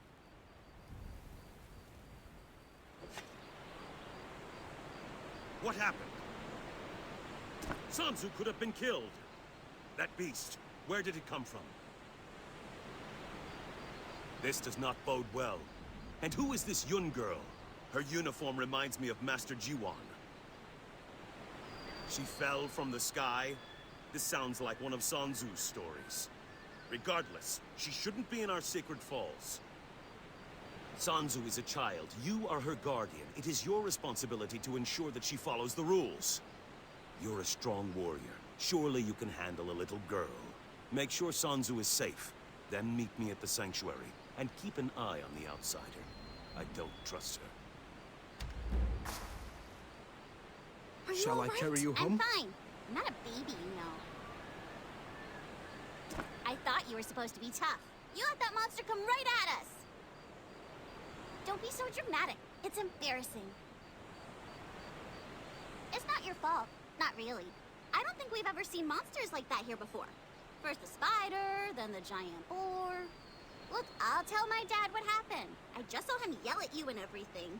What happened? Sansu could have been killed. That beast, where did it come from? This does not bode well. And who is this Yun girl? Her uniform reminds me of Master Jiwan. She fell from the sky? This sounds like one of Sansu's stories. Regardless, she shouldn't be in our sacred falls. Sansu is a child. You are her guardian. It is your responsibility to ensure that she follows the rules. You're a strong warrior. Surely you can handle a little girl. Make sure Sansu is safe. Then meet me at the sanctuary. And keep an eye on the outsider. I don't trust her. Are you Shall all I right? carry you home? I'm fine. I'm not a baby, you know. I thought you were supposed to be tough. You let that monster come right at us. Don't be so dramatic. It's embarrassing. It's not your fault. Not really. I don't think we've ever seen monsters like that here before. First the spider, then the giant boar. Look, I'll tell my dad what happened. I just saw him yell at you and everything.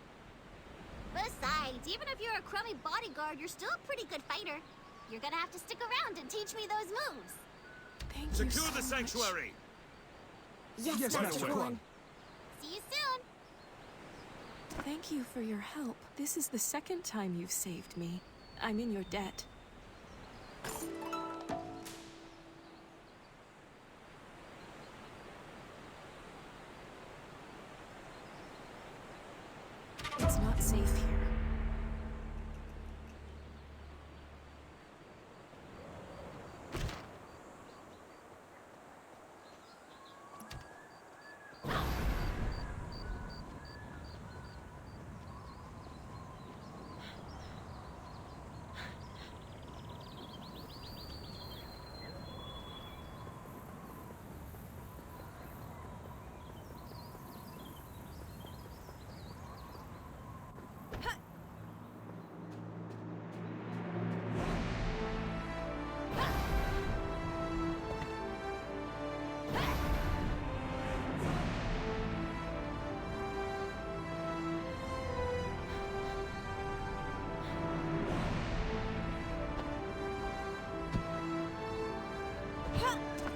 Besides, even if you're a crummy bodyguard, you're still a pretty good fighter. You're gonna have to stick around and teach me those moves. Thank you Secure so the sanctuary! Yes, Master Quan. See you soon. Thank you for your help. This is the second time you've saved me. I'm in your debt. It's not safe here.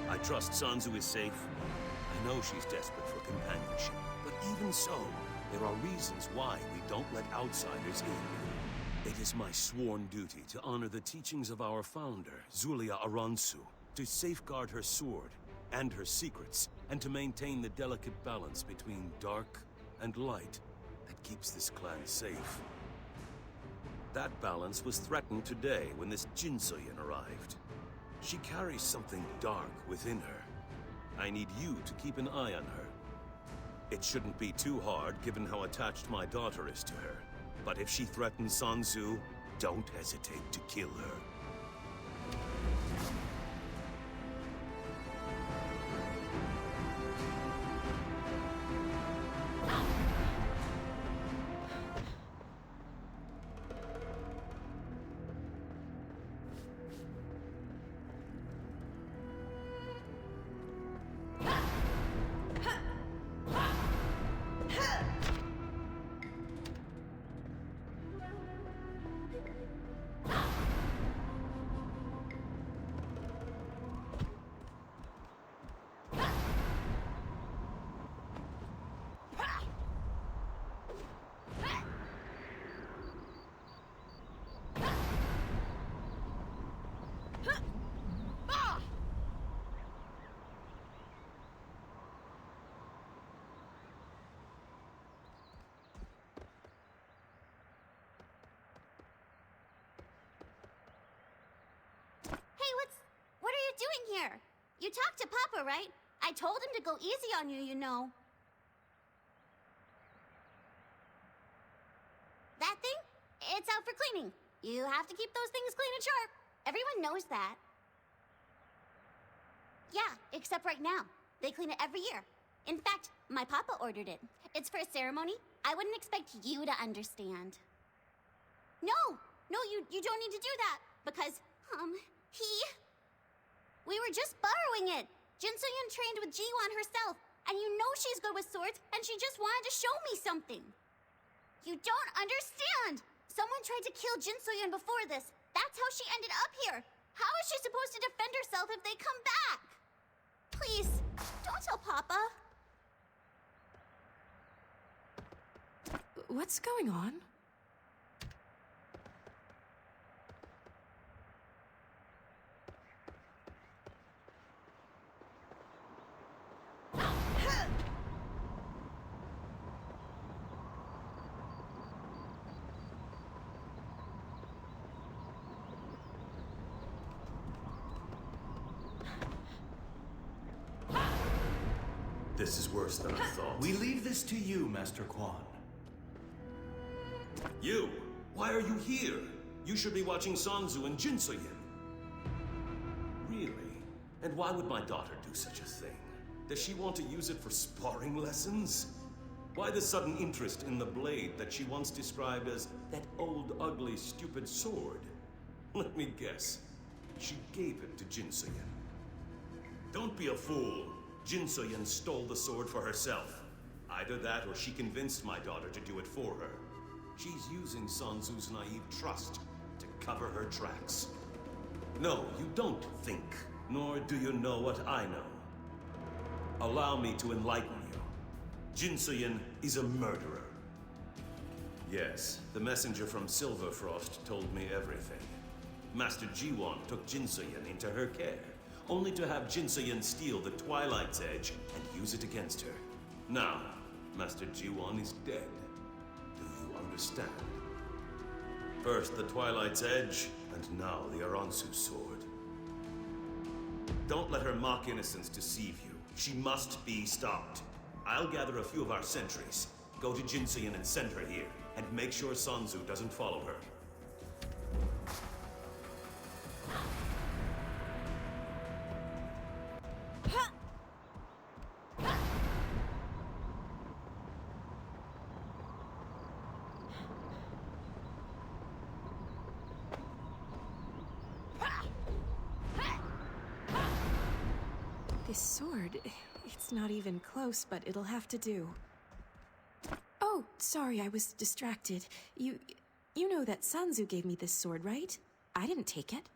I trust Sansu is safe. know she's desperate for companionship, but even so, there are reasons why we don't let outsiders in. It is my sworn duty to honor the teachings of our founder, Zulia Aransu, to safeguard her sword and her secrets, and to maintain the delicate balance between dark and light that keeps this clan safe. That balance was threatened today when this Jinsoyan arrived. She carries something dark within her. I need you to keep an eye on her. It shouldn't be too hard, given how attached my daughter is to her. But if she threatens Sanzu, don't hesitate to kill her. What are you doing here? You talked to Papa, right? I told him to go easy on you, you know. That thing? It's out for cleaning. You have to keep those things clean and sharp. Everyone knows that. Yeah, except right now. They clean it every year. In fact, my Papa ordered it. It's for a ceremony. I wouldn't expect you to understand. No, you don't need to do that. Because, we were just borrowing it. Jinsoyan trained with Ji-Won herself, and you know she's good with swords, and she just wanted to show me something. You don't understand! Someone tried to kill Jinsoyan before this. That's how she ended up here. How is she supposed to defend herself if they come back? Please, don't tell Papa. What's going on? This is worse than I thought. We leave this to you, Master Quan. You! Why are you here? You should be watching Sanzu and Jinsoyan. Really? And why would my daughter do such a thing? Does she want to use it for sparring lessons? Why the sudden interest in the blade that she once described as that old, ugly, stupid sword? Let me guess. She gave it to Jinsoyan. Don't be a fool. Jinsoyan stole the sword for herself. Either that or she convinced my daughter to do it for her. She's using Sanzu's naive trust to cover her tracks. No, you don't think, nor do you know what I know. Allow me to enlighten you. Jinsoyan is a murderer. Yes, the messenger from Silverfrost told me everything. Master Ji-Won took Jinsoyan into her care, only to have Jinsoyan steal the Twilight's Edge and use it against her. Now, Master Ji-Won is dead. Do you understand? First the Twilight's Edge, and now the Aransu sword. Don't let her mock innocence deceive you. She must be stopped. I'll gather a few of our sentries, go to Jinsoyan and send her here, and make sure Sanzu doesn't follow her. This sword, it's not even close, but it'll have to do. Oh, sorry, I was distracted. You know that Sanzu gave me this sword, right? I didn't take it.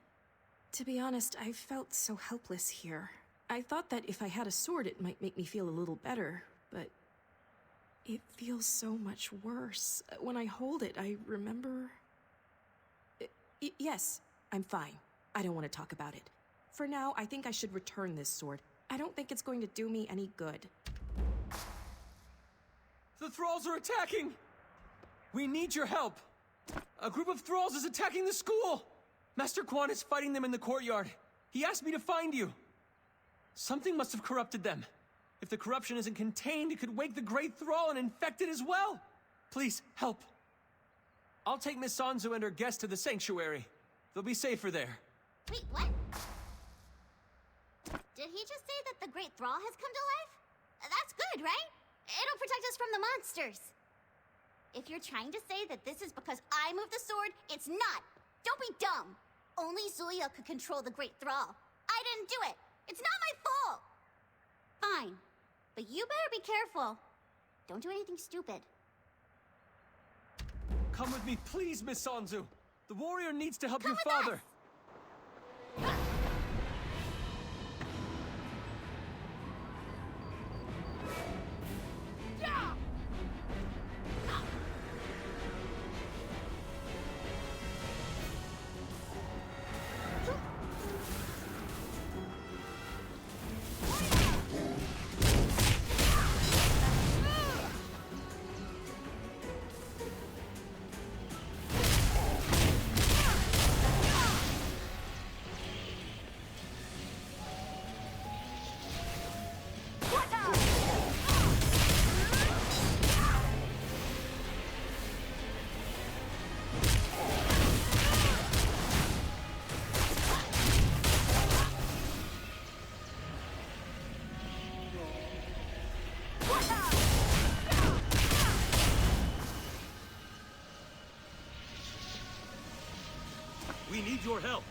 To be honest, I felt so helpless here. I thought that if I had a sword, it might make me feel a little better, but it feels so much worse. When I hold it, I remember... Yes, I'm fine. I don't want to talk about it. For now, I think I should return this sword. I don't think it's going to do me any good. The thralls are attacking! We need your help! A group of thralls is attacking the school! Master Quan is fighting them in the courtyard. He asked me to find you. Something must have corrupted them. If the corruption isn't contained, it could wake the Great Thrall and infect it as well. Please, help. I'll take Miss Sanzu and her guests to the sanctuary. They'll be safer there. Wait, what? Did he just say that the Great Thrall has come to life? That's good, right? It'll protect us from the monsters. If you're trying to say that this is because I moved the sword, it's not. Don't be dumb. Only Zulia could control the Great Thrall. I didn't do it. It's not my fault. Fine. But you better be careful. Don't do anything stupid. Come with me, please, Miss Sanzu. The warrior needs to help Come your father. us. We need your help.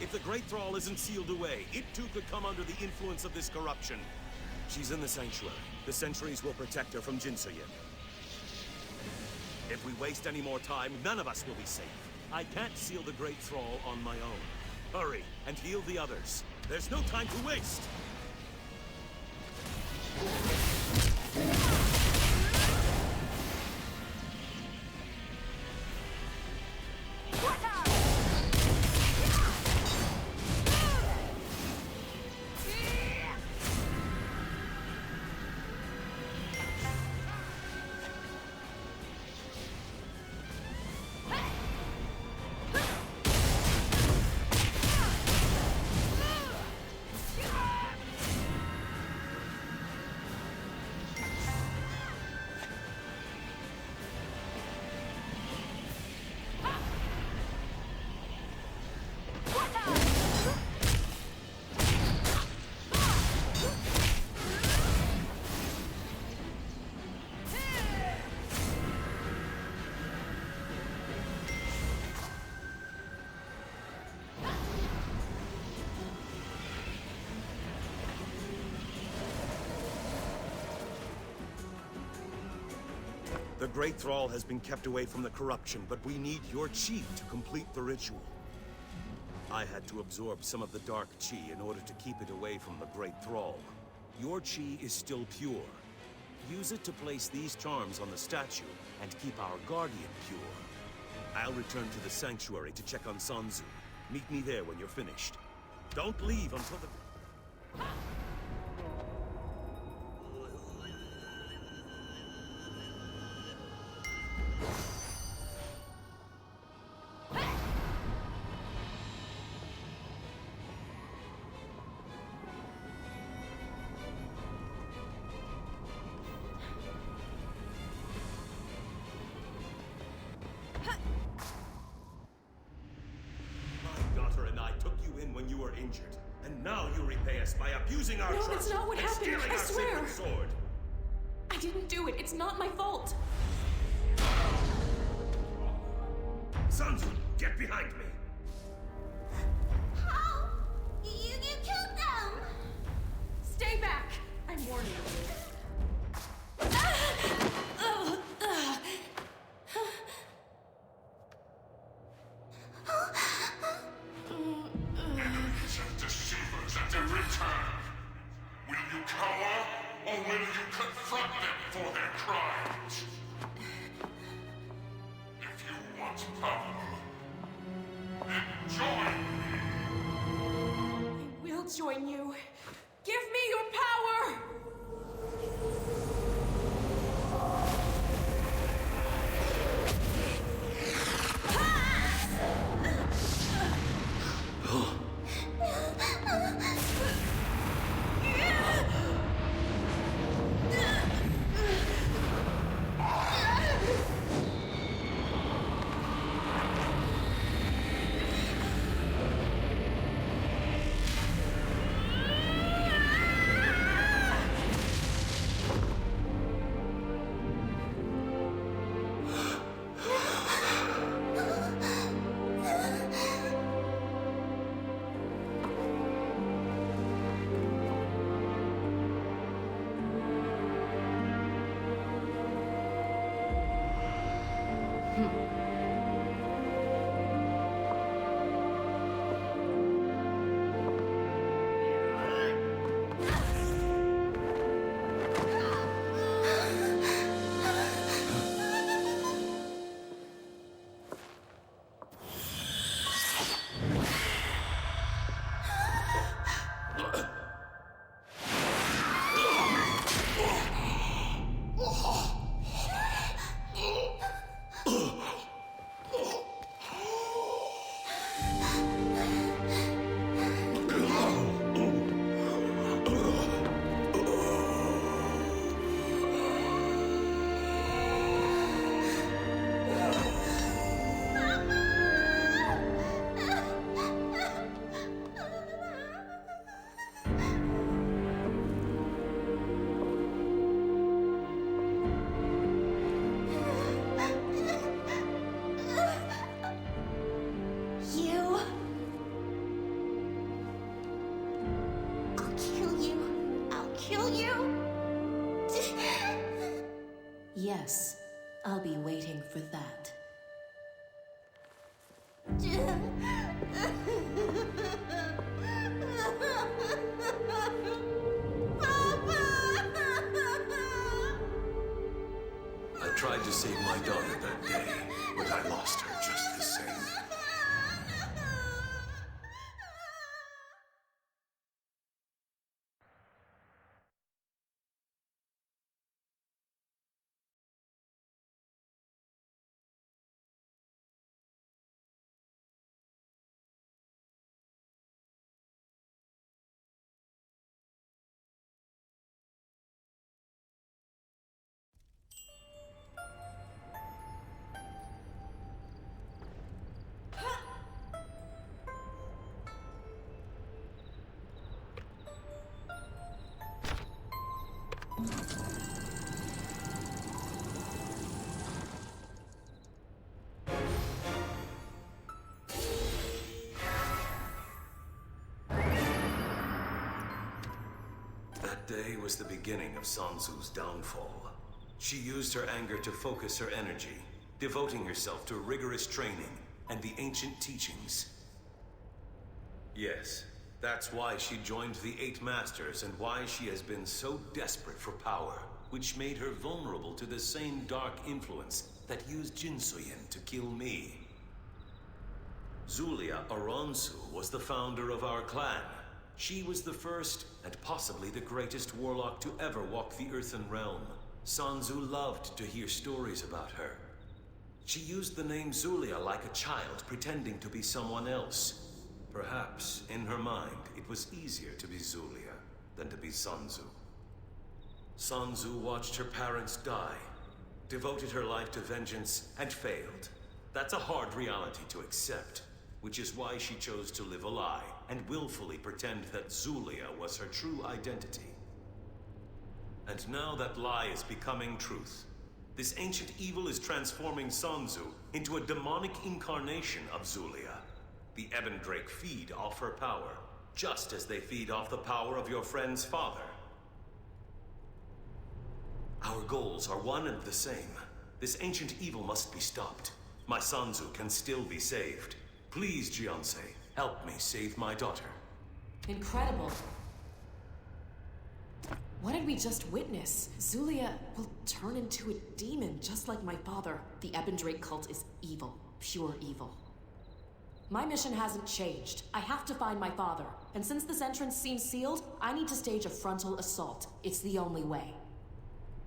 If the Great Thrall isn't sealed away, it too could come under the influence of this corruption. She's in the sanctuary. The sentries will protect her from Jinsoyin. If we waste any more time, none of us will be safe. I can't seal the Great Thrall on my own. Hurry, and heal the others. There's no time to waste! The Great Thrall has been kept away from the corruption, but we need your chi to complete the ritual. I had to absorb some of the dark chi in order to keep it away from the Great Thrall. Your chi is still pure. Use it to place these charms on the statue and keep our guardian pure. I'll return to the sanctuary to check on Sanzu. Meet me there when you're finished. Don't leave until the... when you were injured. And now you repay us by abusing our trust. No, that's not what happened. Stealing I our swear. sacred sword. I didn't do it. It's not my fault. Sanzu, get behind me. How? You killed them! Stay back. I'm warning you. Enemies and deceivers at every turn. for their crimes. If you want power, then join me. I will join you. Give me your power! Yes, I'll be waiting for that. I tried to save my daughter that day, but I lost her just the same. That day was the beginning of Sansu's downfall. She used her anger to focus her energy, devoting herself to rigorous training and the ancient teachings. Yes, that's why she joined the Eight Masters and why she has been so desperate for power, which made her vulnerable to the same dark influence that used Jinsoyin to kill me. Zulia Aransu was the founder of our clan. She was the first, and possibly the greatest warlock to ever walk the Earthen Realm. Sansu loved to hear stories about her. She used the name Zulia like a child, pretending to be someone else. Perhaps, in her mind, it was easier to be Zulia than to be Sansu. Sansu watched her parents die, devoted her life to vengeance, and failed. That's a hard reality to accept, which is why she chose to live a lie and willfully pretend that Zulia was her true identity. And now that lie is becoming truth. This ancient evil is transforming Sansu into a demonic incarnation of Zulia. The Ebon Drake feed off her power, just as they feed off the power of your friend's father. Our goals are one and the same. This ancient evil must be stopped. My Sansu can still be saved. Please, Jianse, help me save my daughter. Incredible. What did we just witness? Zulia will turn into a demon, just like my father. The Ebendrake cult is evil. Pure evil. My mission hasn't changed. I have to find my father. And since this entrance seems sealed, I need to stage a frontal assault. It's the only way.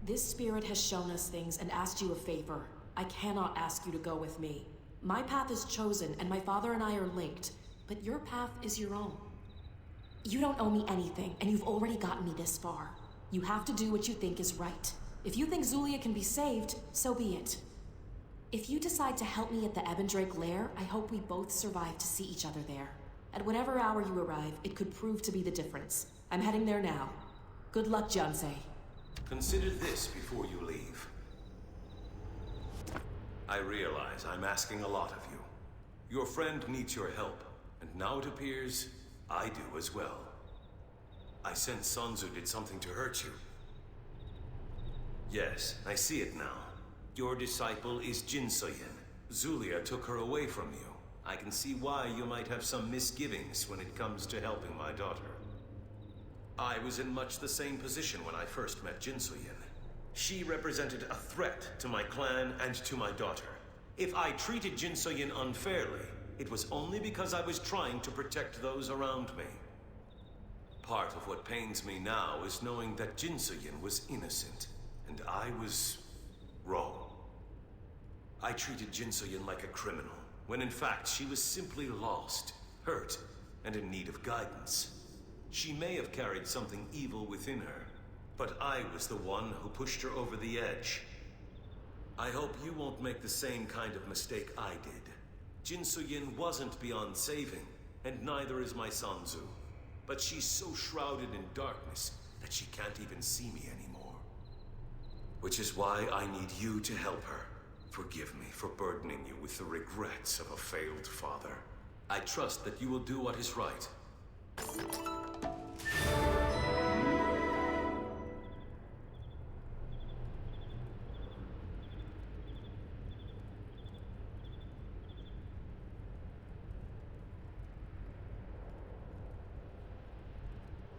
This spirit has shown us things and asked you a favor. I cannot ask you to go with me. My path is chosen, and my father and I are linked. But your path is your own. You don't owe me anything, and you've already gotten me this far. You have to do what you think is right. If you think Zulia can be saved, so be it. If you decide to help me at the Ebendrake lair, I hope we both survive to see each other there. At whatever hour you arrive, it could prove to be the difference. I'm heading there now. Good luck, Jiansei. Consider this before you leave. I realize I'm asking a lot of you. Your friend needs your help, and now it appears I do as well. I sense Sanzu did something to hurt you. Yes, I see it now. Your disciple is Jinsoyin. Zulia took her away from you. I can see why you might have some misgivings when it comes to helping my daughter. I was in much the same position when I first met Jinsoyin. She represented a threat to my clan and to my daughter. If I treated Jinsoyin unfairly, it was only because I was trying to protect those around me. Part of what pains me now is knowing that Jinsoyin was innocent, and I was wrong. I treated Jinsoyin like a criminal, when in fact she was simply lost, hurt, and in need of guidance. She may have carried something evil within her, but I was the one who pushed her over the edge. I hope you won't make the same kind of mistake I did. Jinsoyin wasn't beyond saving, and neither is my Sanzu. But she's so shrouded in darkness that she can't even see me anymore. Which is why I need you to help her. Forgive me for burdening you with the regrets of a failed father. I trust that you will do what is right.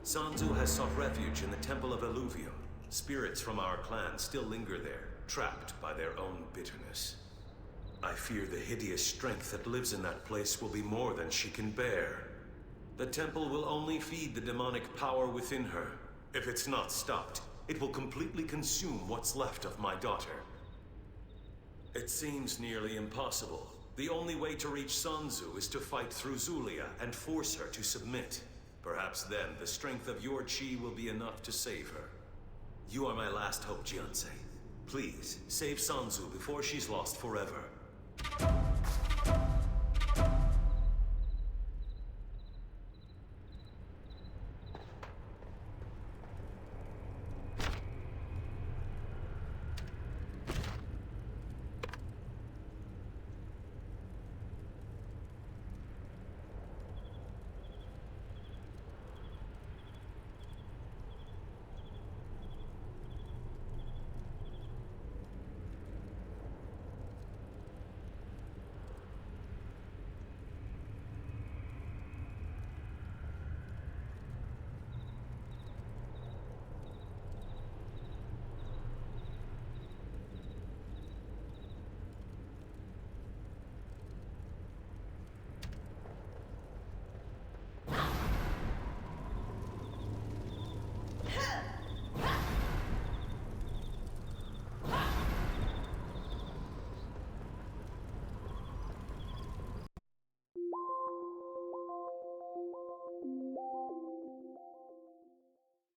Sanzu has sought refuge in the Temple of Illuvium. Spirits from our clan still linger there, trapped by their own bitterness. I fear the hideous strength that lives in that place will be more than she can bear. The temple will only feed the demonic power within her. If it's not stopped, it will completely consume what's left of my daughter. It seems nearly impossible. The only way to reach Sanzu is to fight through Zulia and force her to submit. Perhaps then the strength of your chi will be enough to save her. You are my last hope, Jiansei. Please, save Sanzu before she's lost forever.